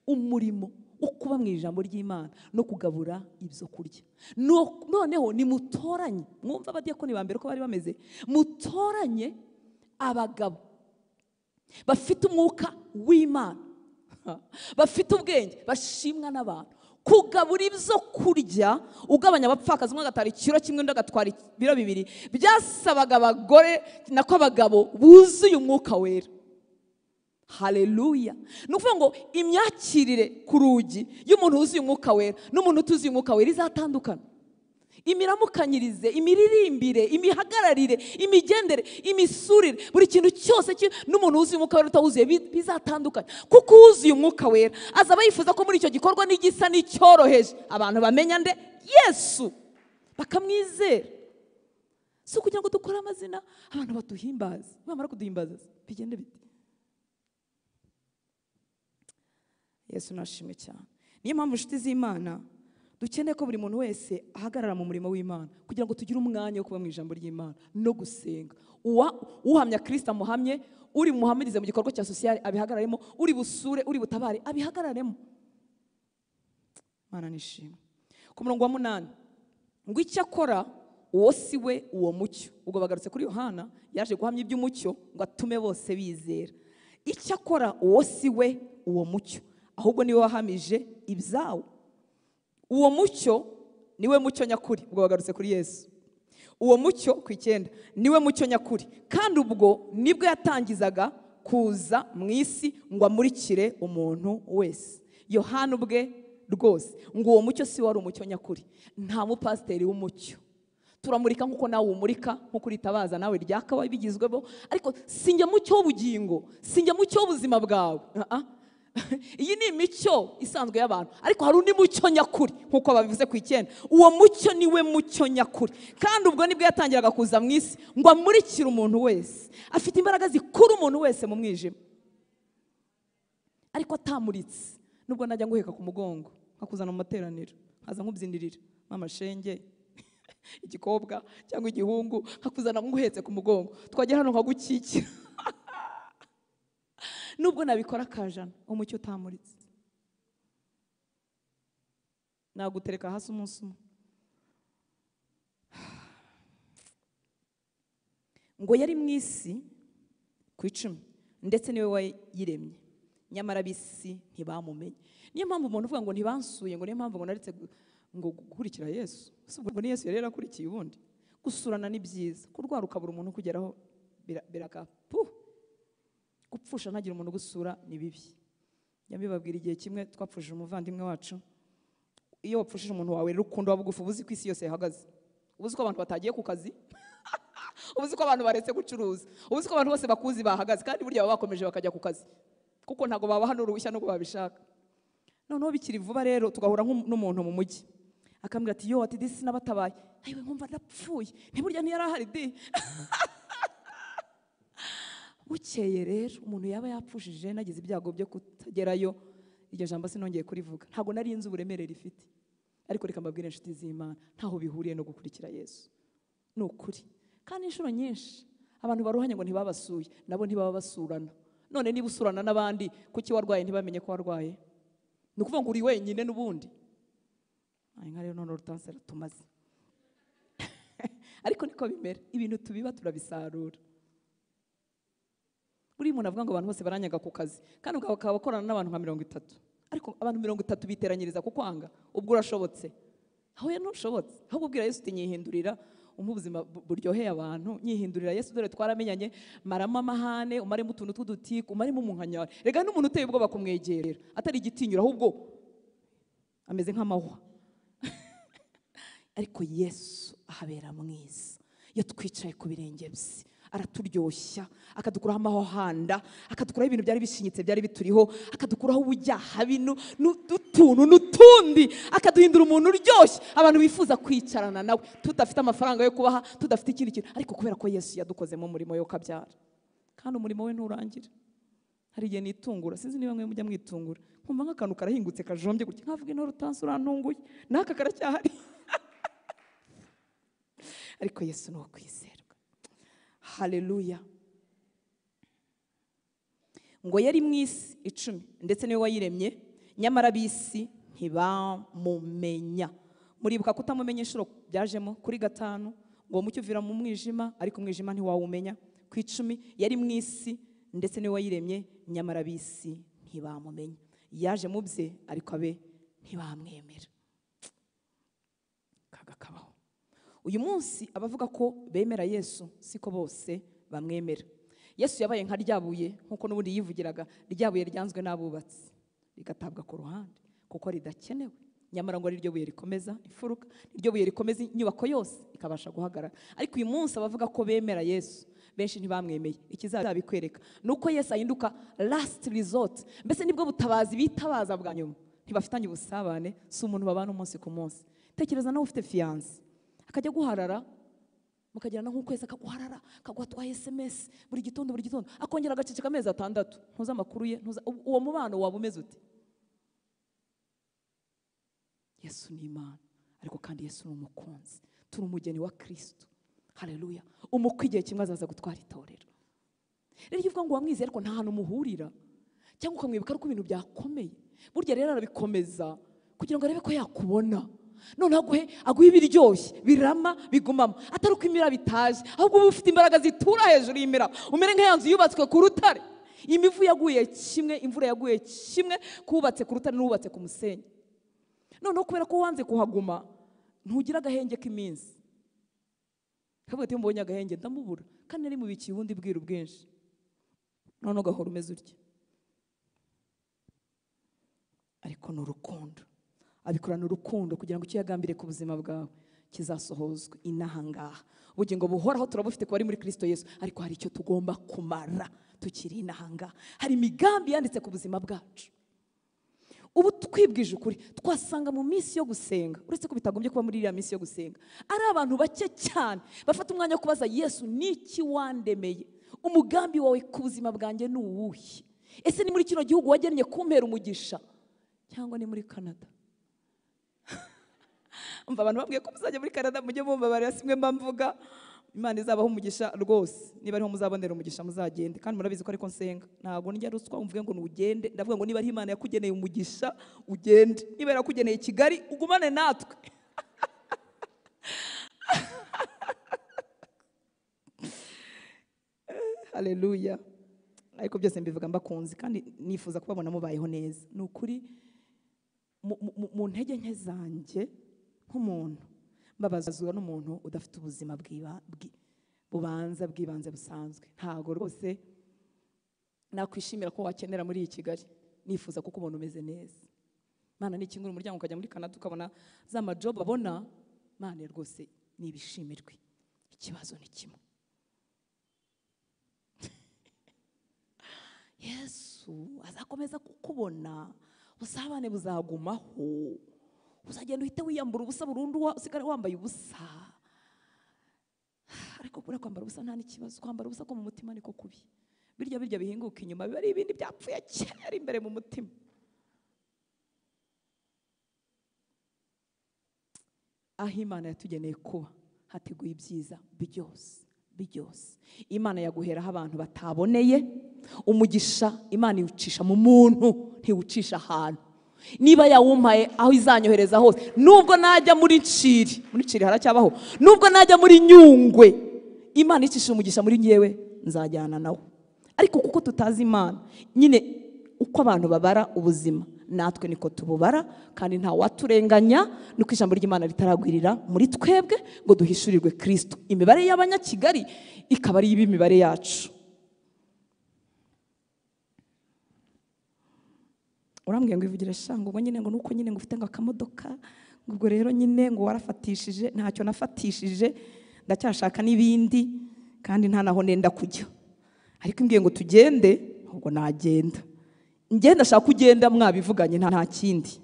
umurimo wo kuba mu ijambo ry'Imana no kugabura ibyo kurya. Noneho nimutoranye, mwumva abadiyakoni ba mbere ko bari bameze, mutoranye abagabo bafite umwuka w'Imana, bafite ubwenge, bashimwa n'abantu, kugabura ibyo kurya. Ugabanya abapfakazi, umwe agatwara ikiro kimwe undi agatwara ibiro bibiri. Byasabaga abagore nako abagabo buzuye umwuka wera. Haleluya. Nukuvuga ngo imyakirire ku rugi y'umuntu wuzuye umwuka wera n'umuntu utuzuye umwuka wera izatandukana. imiramukanyirize, imiririmbire, imihagararire, imigendere, imisurire, buri kintu cyose n'umuntu wuzuye umwuka wera utawuzuye bizatandukanye. Kuko uwuzuye umwuka wera azaba yifuza ko muri icyo gikorwa n'igisa n'icyoroheje abantu bamenya nde Yesu, bakamwizera. Si ukugira ngo dukore amazina abantu baduhimbaze, bamara kuduhimbaza bigende bite? Yesu nashimwe cyane. Niyo mpamvu inshuti z'Imana dukeneye ko buri muntu wese ahagarara mu murimo w'Imana kugira ngo tugire umwanya wo kuba mu ijambo ry'Imana no gusenga. Uhamya Kristo amuhamye, uri muhamirize mu gikorwa cya social abihagararemo, uri busure, uri butabare abihagararemo. Mana nishimwe. Ku murongo wa 8 ngo icyakora uwo si we uwo mucyo. Ubwo bagarutse kuri Yohana yaje guhamya iby'umucyo ngo atume bose bizera. Icyakora uwo si we uwo mucyo, ahubwo niwe wahamije ibyawo. Uwo mucyo niwe mucyo nyakuri. Ubwo bagarutse kuri Yesu. Uwo mucyo ku 9 niwe mucyo nyakuri, kandi ubwo nibwo yatangizaga kuza mu isi ngo amurikire umuntu wese. Yohana ubwe rwose ngo uwo mucyo si wari umucyo nyakuri. Nta mupasiteri w'umucyo. Turamurika nkuko nawe umurika, nkuko uritabaza nawe ryaka bigizwebo, ariko sinjye mucyo w'ubugingo, sinjye mucyo w'ubuzima bwawe. Iyi ni imico isanzwe y'abantu, ariko hari undi mucyo nyakuri nkuko babivuze ku 9. Uwo mucyo niwe mucyo nyakuri, kandi ubwo nibwo yatangiraga kuza mu isi ngo amurikire umuntu wese. Afite imbaraga zikura umuntu wese mu mwijima, ariko atamuritse. Nubwo najya nguheka ku mugongo nkakuzana mu materaniro, nkaza nkubzindirira mama shenge igikobwa cyangwa igihungu, nkakuzana nguhetse ku mugongo, twagera hano nkagukikira. Nubwo nabikora kajana umucyo utamuritse, nagutereka hasi umunsi umwe. Ngo yari mu isi ku 10 ndetse niwe wayiremye, nyamara bisi ntibamumenye. Niyo mpamvu umuntu uvuga ngo ntibansuye, ngo niyo mpamvu ngo naritse ngo gukurikira Yesu. Ubwo ni Yesu yari yarakurikiye ubundi. Gusurana ni byiza, kurwara ukabura umuntu kugeraho birakapu. Gupfusha ntagira umuntu gusura ni bibi. Yambibabwira igihe kimwe twapfushije umuvandimwe wacu. Iyo wapfushije umuntu wawe rukundo wabugufu, ubuzi ku isi yose yahagaze. Ubuzi ko abantu batagiye ku kazi. Ubuzi ko abantu baretse gucuruza. Ubuzi ko abantu bose bakuzi bahagaze, kandi burya baba bakomeje bakajya ku kazi. Kuko ntago baba hano uruhushya no babishaka. Noneho bikiri vuba rero tugahura n'umuntu mu mujyi. Akambwira ati yo ati disi nabatabaye. Ayiwe nkumva ndapfuye. Ntiburya ntiyari ahari di. Bukeye rero umuntu yaba yapfushije nagize ibyago byo kutagerayo, iryo jambo sinongeye kurivuga. Ntago nari inzu uburemere rifite, ariko reka mbabwire inshuti z'Imana ntaho bihuriye no gukurikira Yesu. Ni ukuri. Kandi inshuro nyinshi abantu baruhanye ngo ntibabasuye, nabo ntibaba basurana. None niba usurana n'abandi kuki warwaye ntibamenye ko warwaye? Ni ukuvuga ngo uri wenyine n'ubundi. Nka rero none Hortense tumaze. Ariko niko bimera, ibintu tubiba turabisarura. Buri muntu avuga ngo abantu bose baranyaga ku kazi, kandi ukaba bakorana n'abantu nka 30. Ariko abantu 30 biteranyiriza kukwanga, ubwo urashobotse. Aho ya ntushobotse. Ahubwo ubwira Yesu uti ubuzima buryoheye abantu, nyihindurira Yesu, dore twaramenyanye, marama amahane, umaremo utuntu tw'udutiku, umaremo umunkanyari. Rega n'umuntu uteye ubwoba kumwegerera, atari igitinyura, ahubwo ameze nk'amahwa. Ariko Yesu ahabera mwiza. Iyo twicaye ku birenge bye araturyoshya, akadukuraho amahanda, akadukuraho ibintu byari bishinyitse byari bituriho, akadukuraho ubujyaha bino n'utuntu n'utundi, akaduhindura umuntu uryoshye, abantu bifuza kwicarana nawe, tudafite amafaranga yo kubaha, tudafite ikindi kintu, ariko kubera ko Yesu yadukozemo umurimo yo kabyara. Kandi umurimo we nturangira. Hari igihe nitungura, sinzi niba mwe mujya mwitungura, nkumva nk'akantu karahingutse kajombye gutya, nkavuga ino Hortense urantunguye, naka karacyahari. Ariko Yesu ni uwo kwizerwa. Haleluya. Ngo yari mu isi 10 ndetse niwe wayiremye, nyamara bisi ntibamumenya. Muribuka kutamumenya inshuro byajemo kuri 5, ngo mucyo uvira mu mwijima, ariko umwijima ntiwawumenya. Ku 10 yari mu isi ndetse niwe wayiremye, nyamara bisi ntibamumenya. Yaje mu bye ariko abe ntibamwemera. Kagakabaho. Uyu munsi abavuga ko bemera Yesu siko bose bamwemera. Yesu yabaye nka ryabuye nkuko n'ubundi yivugiraga, ryabuye ryanzwe n'abubatsi rigatabwa ku ruhande kuko ridakenewe. nyamara ngo ari ryo buye rikomeza imfuruka, niryo buye rikomeza inyubako yose ikabasha guhagarara. Ariko uyu munsi abavuga ko bemera Yesu benshi ntibamwemeye. Ikizabikwereka nuko Yesu ahinduka last resort, mbese nibwo butabazi bitabaza bwa nyuma. Ntibafitanye ubusabane, si umuntu babana umunsi ku munsi. Tekereza nawe ufite fiance akajya guharara, mukagirana nk'ukwezi akaguharara, akaguha SMS buri gitondo akongera agaceceka amezi 6, ntuza amakuru ye, uwo mubano waba umeze ute? Yesu ni Imana, ariko kandi Yesu ni umukunzi, turi umugeni wa Kristo. Haleluya. Umukwe igihe kimwe azaza gutwara itorero. Rero iyo uvuga ngo wamwizeye ariko nta hantu muhurira, cyangwa ukamwibuka ariko ibintu byakomeye, burya rero arabikomeza kugira ngo arebe ko yakubona. None aguhe ibiryoshye birama bigumamo, atari uko imira bitaje, ahubwo uba ufite imbaraga zitura hejuru y'imira, umere nk'yanzu yubatswe ku rutare. Imivu yaguye kimwe, imvura yaguye kimwe, kubatse ku rutare n'ubatse ku musenyi. None kubera ko wanze kuhaguma, ntugira agahenge k'iminsi. Kavuga ati mbonye agahenge ndamubura, kandi nari mubikiye ubundi bwiru bwinshi. None ugahora umeze utya. Ariko n'urukundo, abikorana urukundo kugira ngo icyo yagambire ku buzima bwawe kizasohozwe inahangaha. Ubugingo buhoraho turabufite ko ari muri Kristo Yesu, ariko hari icyo tugomba kumara tukiri inahangaha. Hari imigambi yanditse ku buzima bwacu. Ubu twibwije ukuri, twasanga mu minsi yo gusenga, uretse ko bitagombye kuba muri iriya minsi yo gusenga, ari abantu bake cyane bafata umwanya wo kubaza Yesu, niki wandemeye? Umugambi wawe ku buzima bwanjye ni uwuhe? Ese ni muri kino gihugu wagennye kumpera umugisha, cyangwa ni muri Canada? Umva abantu babwiye ko muzajya muri Canada, mujye mumva bari simwe mvuga. Imana izabaho umugisha rwose, niba ariho muzabonera umugisha muzagende. Kandi murabizi ko ariko nsenga, ntago njya ruswa umvuge ngo ugende. Ndavuga ngo niba ari Imana yakugeneye umugisha ugende, niba yarakugeneye Kigali ugumane natwe. Haleluya. Ariko byose mbivuga mbakunzi, kandi nifuza kubabona mubayeho neza. Ni ukuri mu ntege nke zanjye nk'umuntu, mbabazwa n'umuntu udafite ubuzima bw'ibanze busanzwe. Ntago rwose nakwishimira ko wakenera muri iyi Kigali. Nifuza ko kubona umeze neza. Mana nikingura umuryango ukajya muri Canada ukabona za majob babona, Mana rwose nibishimirwe. Ikibazo ni kimwe. Yesu azakomeza kukubona, usabane buzagumaho, uzagenda uhite wiyambura ubusa burundu, usigare wambaye ubusa. Ariko kuri kwambara ubusa nta n'ikibazo, kwambara ubusa ko mu mutima niko kubi. Birya bihinguka inyuma, biba ari ibindi byapfuye cyane imbere mu mutima. Aho Imana yatugeneye kuba hateguye ibyiza byose. Imana yaguheraho abantu bataboneye. Umugisha Imana iwucisha mu muntu, ntiwucisha ahantu. Niba yawumpaye aho izanyohereza hose, nubwo najya muri Nciri haracyabaho, nubwo najya muri Nyungwe, Imana icisha umugisha muri nyewe, nzajyana nawe. Ariko kuko tutazi Imana, nyine uko abantu babara ubuzima, natwe niko tububara, kandi nta waturenganya. Nuko ijambo ry'Imana ritaragwirira muri twebwe ngo duhishurirwe Kristo. Imibare y'Abanyakigali ikaba ari imibare yacu. Urambwiye ngo ivugire shango, ngo nyine ngo nuko nyine ngo ufite ngo akamodoka, ubwo rero nyine ngo warafatishije. Ntacyo nafatishije, ndacyashaka n'ibindi, kandi nta naho nenda kujya. Ariko imbwiye ngo tugende, ubwo nagenda. Ngenda shaka kugenda mwabivuganye, nta kindi.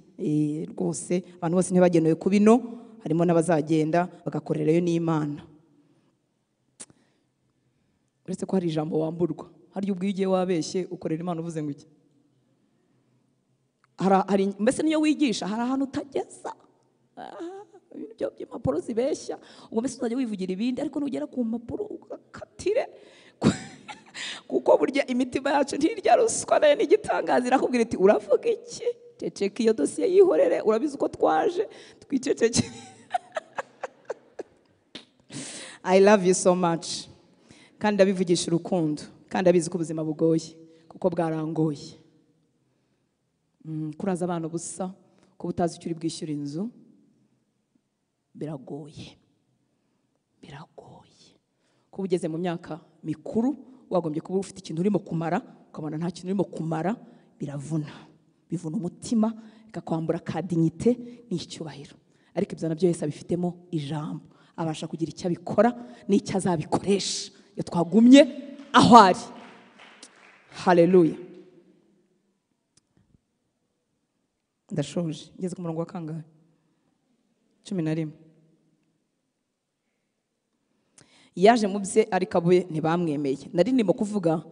Rwose abantu bose ntibagenewe kubino, harimo n'abazagenda bagakorerayo n'Imana. Uretse ko hari ijambo wamburwa, hari ubwo ugiye wabeshye ukorera Imana uvuze ngo iki? Mbese niyo wigisha hari ahantu utageza, ibyo by'impapuro zibeshya, ubwo mbese uzajya wivugira ibindi, ariko nugera ku mpapuro ugakatire. Kuko burya imitima yacu ntirya ruswa, nayo n'igitangaza irakubwira iti uravuga iki? Ceceka iyo dosiye yihorere, urabizi uko twaje twiceceke. I love you so much. Kandi ndabivugisha urukundo, kandi abizi ko ubuzima bugoye, kuko bwarangoye. Kuraza abantu busa, ko butazi icyo uri bwishyura inzu, biragoye. Ko ugeze mu myaka mikuru, wagombye kuba ufite ikintu urimo kumara, ukabona nta kintu urimo kumara, bivuna umutima, bikakwambura ka dignité n'icyubahiro, ariko ibyo nabyo Yesu abifitemo ijambo, abasha kugira icyo abikora n'icyo azabikoresha iyo twagumye aho ari. Haleluya. Ndashoje ngeze ku murongo wa kangahe? 11. Yaje mu bye ariko abo ntibamwemeye. Nari ndimo kuvuga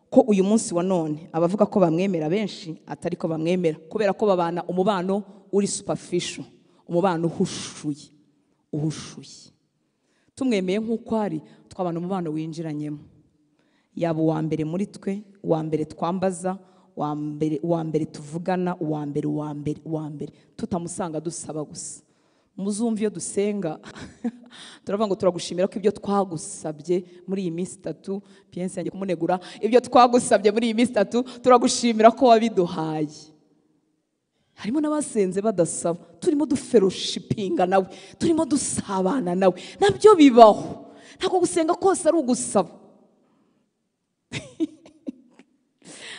ko uyu munsi wa none abavuga ko bamwemera benshi atari ko bamwemera, kubera ko babana umubano uri superficial, umubano uhushuye. Tumwemeye nk'uko ari, twabana umubano winjiranyemo, yaba uwa mbere muri twe, uwa mbere twambaza, uwa mbere tuvugana, uwa mbere tutamusanga dusaba gusa. Muzumva iyo dusenga turavuga ngo turagushimira ko ibyo twagusabye muri iyi minsi 3, piense yanjye kumunegura, ibyo twagusabye muri iyi minsi 3 turagushimira ko wabiduhaye. Harimo n'abasenze badasaba, turimo duferoshipinga nawe, turimo dusabana nawe, nabyo bibaho. Ntabwo gusenga kose ari ugusaba.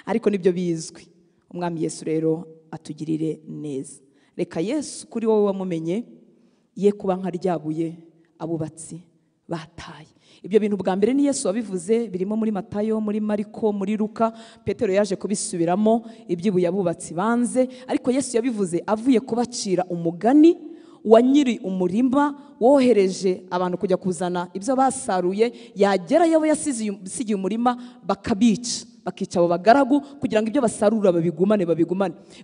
Ariko nibyo bizwi. Umwami Yesu rero atugirire neza. Reka Yesu kuri wowe wamumenye ye kuba nka ryabuye abubatsi bataye. Ibyo bintu bwa mbere ni Yesu wabivuze, birimo muri Matayo, muri Mariko, muri Luka. Petero yaje kubisubiramo iby'ibuye abubatsi banze, ariko Yesu yabivuze avuye kubacira umugani wa nyiri umurima wohereje abantu kujya kuzana ibyo basaruye, yagerayo abo yasigiye umurima bakabica, bakica abo bagaragu kugira ngo ibyo basarura babigumane.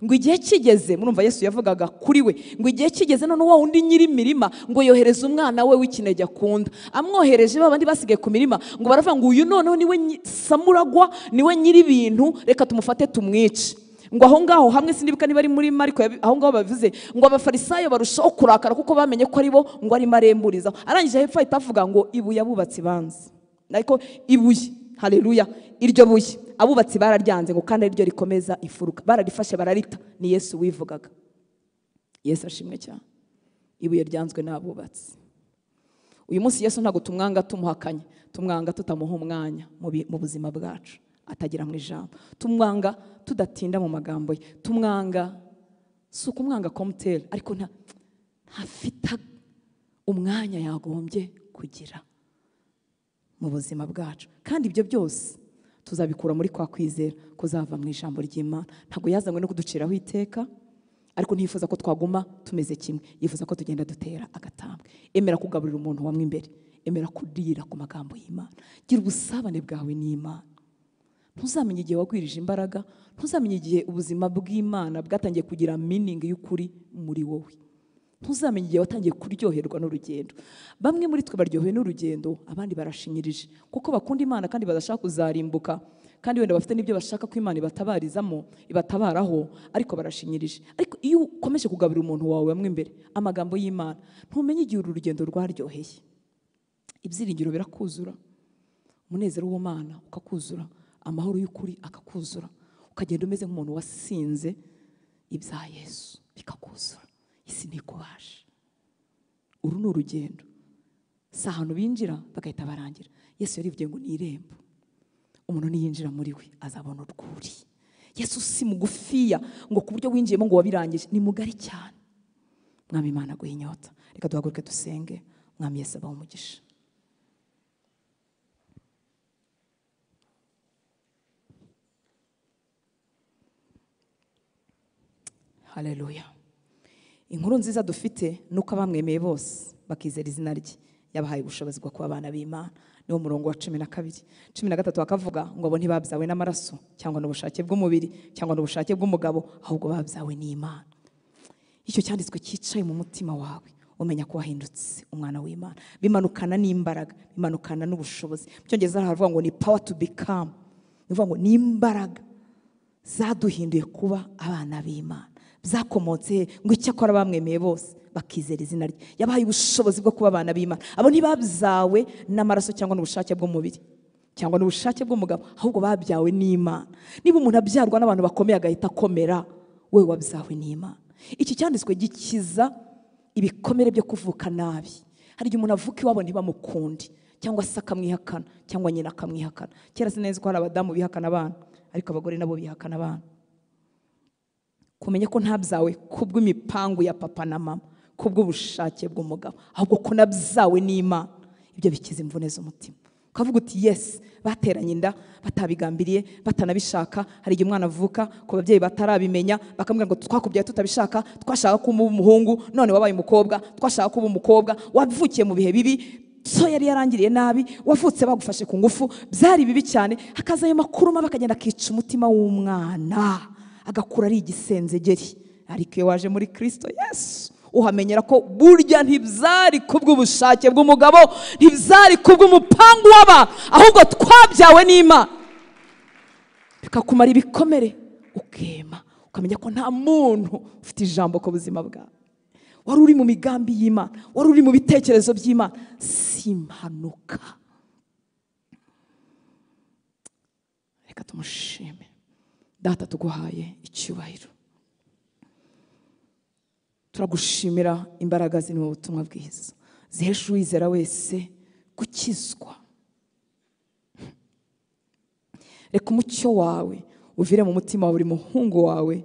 Ngo igihe kigeze, murumva Yesu yavugaga kuri we, ngo igihe kigeze none wa undi nyiri mirima ngo yohereze umwana we w'ikinege akunda. Amwohereje babandi basigaye ku mirima, ngo baravuga ngo uyu noneho niwe samuragwa, niwe nyiri ibintu, reka tumufate tumwice. Ngo aho ngaho hamwe sindibuka niba ari muri Mariko, aho ngaho bavuze ngo abafarisayo barushaho kurakara kuko bamenye ko ari bo ngo ari maremburiza. Arangije hepfo ahita avuga ngo ibuye abubatsi banze, ariko ibuye, haleluya, iryo buye abubatsi bararyanze ngo kandi ariryo rikomeza imfuruka, bararifashe bararita. Ni Yesu wivugaga. Yesu ashimwe cyane. Ibuye ryanzwe n'abubatsi. Uyu munsi Yesu ntago tumwanga tumuhakanye, tumwanga tutamuha umwanya mu buzima bwacu, atagira mu ijambo. Tumwanga tudatinda mu magambo ye. Tumwanga si ukumwanga komutera, ariko ntafite umwanya yagombye kugira mu buzima bwacu. Kandi ibyo byose tuzabikura muri kwa kwizera kuzava mu ijambo ry'Imana. Ntabwo yazanywe no kuduciraho iteka, ariko ntiyifuza ko twaguma tumeze kimwe, yifuza ko tugenda dutera agatambwe. Emera kugaburira umuntu wamwe imbere, emera kurira ku magambo y'Imana, gira ubusabane bwawe n'Imana. Ntuzamenye igihe wagwirije imbaraga, ntuzamenye igihe ubuzima bw'Imana bwatangiye kugira meaning y'ukuri muri wowe. Ntuzamenye igihe watangiye kuryoherwa n'urugendo. Bamwe muri twe baryohewe n'urugendo, abandi barashinyirije kuko bakunda Imana kandi badashaka kuzarimbuka, kandi wenda bafite n'ibyo bashaka ko Imana ibatabarizamo, ibatabaraho, ariko barashinyirije. Ariko iyo ukomeje kugaburira umuntu wawe bamwe imbere amagambo y'Imana, ntumenye igihe uru rugendo rwaryoheye. Ibyiringiro birakuzura, umunezero w'Imana ukakuzura, amahoro y'ukuri akakuzura, ukagenda umeze nk'umuntu wasinze ibya Yesu bikakuzura. Isi ntikubashe. Uru ni urugendo, si ahantu binjira bagahita barangira. Yesu yarivugiye ngo ni irembo, umuntu niyinjira muri we azabona urwuri. Yesu si mugufiya ngo ku buryo winjiyemo ngo wabirangije, ni mugari cyane. Mwami Imana aguhe inyota. Reka duhaguruke dusenge. Mwami Yesu abahe umugisha. Haleluya. Inkuru nziza dufite nuko abamwemeye bose bakizera izina rye yabahaye ubushobozi bwo kuba abana b'Imana. Niwo murongo wa 12. 13 akavuga ngo abo ntibabyawe n'amaraso cyangwa n'ubushake bw'umubiri cyangwa n'ubushake bw'umugabo, ahubwo babyawe n'Imana. Icyo cyanditswe cyicaye mu mutima wawe, umenya ko wahindutse umwana w'Imana. Bimanukana n'imbaraga, bimanukana n'ubushobozi. Cyongeza haravuga ngo ni power to become. Bivuga ngo ni imbaraga zaduhinduye kuba abana b'Imana. Zakomotse ngo icyakora bamwemeye bose bakizera izina rye yabahaye ubushobozi bwo kuba abana b'Imana. Abo ntibabyawe n'amaraso cyangwa n'ubushake bw'umubiri cyangwa n'ubushake bw'umugabo, ahubwo babyawe n'Imana. Niba umuntu abyarwa n'abantu bakomeye agahita akomera, we wabyawe n'Imana. Iki cyanditswe gikiza ibikomere byo kuvuka nabi. Hari igihe umuntu avuka iwabo ntibamukundi, cyangwa se akamwihakana, cyangwa nyina akamwihakana. Kera sinzi ko hari abadamu bihakana abana, ariko abagore nabo bihakana abana. kumenya ko ntabyawe kubw'imipangu ya papa na mama, kubw'ubushake bw'umugabo, ahubwo ko nabyawe n'Imana. Ibyo bikiza imvune z'umutima. Ukavuga uti yes, bateranye inda batabigambiriye, batanabishaka. Hari igihe umwana avuka ku babyeyi batarabimenya, bakamubwira ngo twakubyaye tutabishaka, twashaka kuba umuhungu none wabaye umukobwa, twashaka kuba umukobwa, wavukiye mu bihe bibi, so yari yarangiriye nabi, wavutse bagufashe ku ngufu, byari bibi cyane. Hakaza ayo makuru mabi akagenda akica umutima w'umwana, agakura ari igisenzegeri. Ariko iyo waje muri Kristo Yesu, uhamenyera ko burya ntibyari kubw'ubushake bw'umugabo, ntibyari kubw'umupangu w'abantu, ahubwo twabyawe n'Imana. Bikakumara ibikomere, ukema, ukamenya ko nta muntu ufite ijambo ku buzima bwawe. Wari uri mu migambi y'Imana, wari uri mu bitekerezo by'Imana, si impanuka. Reka tumushime. Data, tuguhaye icyubahiro. Turagushimira imbaraga ziri mu butumwa bwiza, zihesha uwizera wese gukizwa. Reka umucyo wawe uvire mu mutima wa buri muhungu wawe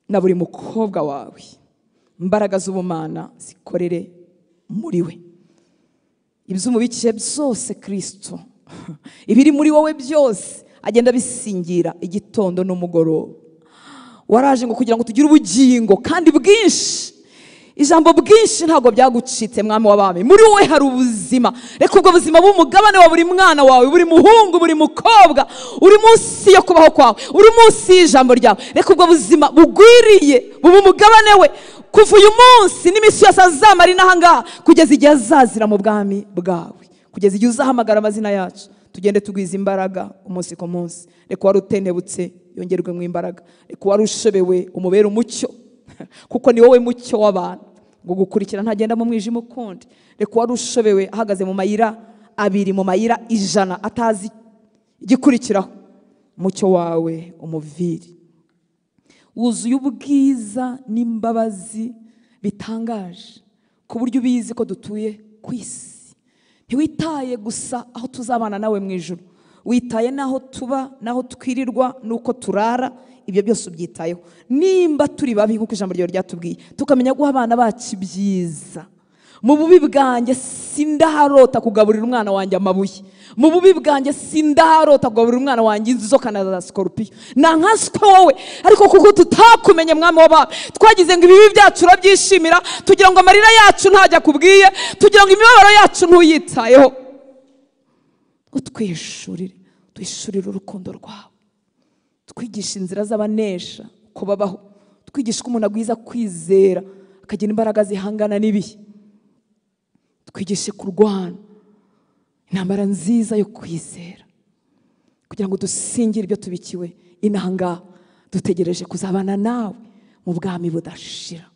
na buri mukobwa wawe. Imbaraga z'ubumana zikorere muri we. Iby'umubikije byose Kristo, ibiri muri wowe byose agenda bisingira igitondo n'umugoroba. Waraje ngo kugira ngo tugire ubugingo kandi bwinshi. Ijambo bwinshi ntago byagucitse, mwami w'abami. Muri wowe hari ubuzima. Reka ubwo buzima bw'umugabane wa buri mwana wawe, buri muhungu, buri mukobwa, uri munsi yo kubaho kwawe, uri munsi y'ijambo ryawe. Reka ubwo buzima bugwiriye buba umugabane we kuva uyu munsi n'iminsi yose azamara inahangaha, kugeza igihe azazira mu bwami bwawe, kugeza igihe uzahamagara amazina yacu. Tugende tugwiza imbaraga umunsi ku munsi. Reka wari utentebutse yongerwe mu imbaraga. Reka wari ushobewe umubere umucyo, kuko ni wowe mucyo w'abantu. Ngo gukurikira ntagenda mu mwijima ukundi. Reka wari ushobewe ahagaze mu mayira abiri, mu mayira 100 atazi igikurikiraho, mucyo wawe umuviri. Wuzuye ubwiza n'imbabazi bitangaje, ku buryo ubizi ko dutuye ku isi. Ntiwitaye gusa aho tuzabana nawe mu ijuru, witaye naho tuba, naho twirirwa, nuko turara. Ibyo byose ubyitayeho. Nimba turi babi nk'uko ijambo ryawe ryatubwiye, tukamenya guha abana bacu ibyiza. Mu bubi bwanjye sindaharota kugaburira umwana wanjye amabuye. Mu bubi bwanjye sindaharota kugaburira umwana wanjye inzoka na za scorpion. Nankaswe wowe, ariko kuko tutakumenye mwami w'abami, twagize ngo ibibi byacu urabyishimira, tugira ngo amarira yacu ntajya kubwiye, tugira ngo imibabaro yacu ntuyitayeho. Utwishurire, twishurire urukundo rwawe. Twigisha inzira z'abanesha ko babaho. Twigisha ko umuntu agwiza kwizera, akagira imbaraga zihangana n'ibihe. Twigishe kurwana intambara nziza yo kwizera, kugira ngo dusingire ibyo tubikiwe inanga, dutegereje kuzabana nawe mu bwami budashira.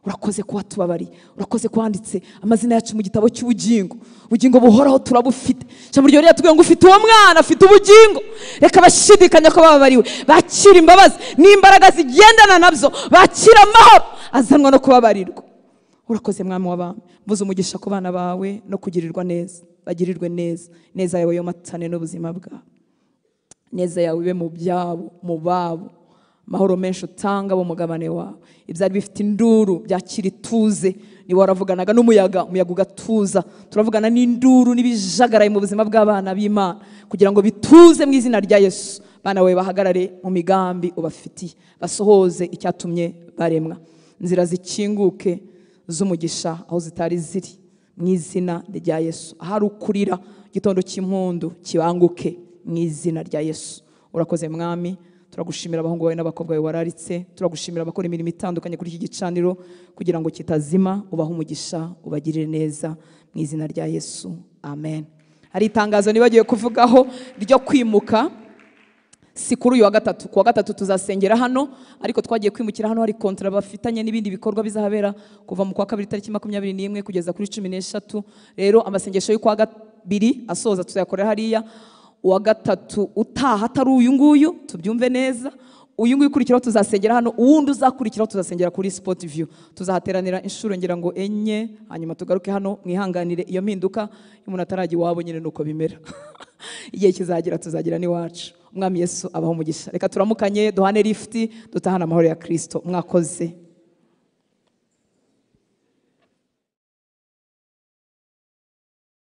Urakoze kuba tubabari, urakoze kwanditse amazina yacu mu gitabo cy'ubugingo. Ubugingo buhoraho turabufite. Ijambo ryawe ryatubwiye ngo ufite uwo mwana, afite ubugingo. Reka bashidikanya ko bababariwe, bakira imbabazi n'imbaraga zigendana nabyo, bakira amahoro azanwa no kubabarirwa. Urakoze mwami w'abami, mvuze umugisha ku bana bawe no kugirirwa neza, bagirirwe neza. Neza yawe yomatane n'ubuzima bwawe, neza yawe ibe mu byabo, mu babo. Mahoro menshi utanga bo mugabane wawe. Ibyari bifite induru byakira ituze. Ni waravuganaga n'umuyaga, umuyaga ugatuza. Turavugana n'induru n'ibijagaraye mu buzima bw'abana b'Imana, kugira ngo bituze mu izina rya Yesu. Bana we bahagarare mu migambi ubafitiye, basohoze icyatumye baremwa. Inzira zikinguke z'umugisha aho zitari ziri, mu izina rya Yesu. Ahari ukurira, gitondo cy'impundu kibanguke mu izina rya Yesu. Urakoze mwami. Turagushimira abahungu bawe n'abakobwa bawe wararitse. Turagushimira abakora imirimo itandukanye kuri iki gicaniro, kugira ngo kitazima. Ubahe umugisha, ubagirire neza mu izina rya Yesu, amen. Hari itangazo nibagiye kuvugaho ryo kwimuka. Si kuri uyu wa gatatu, ku wa gatatu tuzasengera hano, ariko twagiye kwimukira hano. Hari kontra bafitanye n'ibindi bikorwa bizahabera kuva mu kwa kabiri tariki 21 kugeza kuri 13. Rero amasengesho y'ukwa kabiri asoza tuzayakorera hariya. Uwa gatatu utaha atari uyu nguyu, tubyumve neza. Uyu nguyu ukurikiraho tuzasengera hano, uwundi uzakurikiraho tuzasengera kuri Sport View. Tuzahateranira inshuro ngira ngo 4, hanyuma tugaruke hano. Mwihanganire iyo mpinduka, umuntu ataragiye wabo nyine nuko bimera. Igihe kizagira tuzagira ni wacu. umwami Yesu abaho umugisha. Reka turamukanye duhane lift dutahana amahoro ya Kristo. Mwakoze.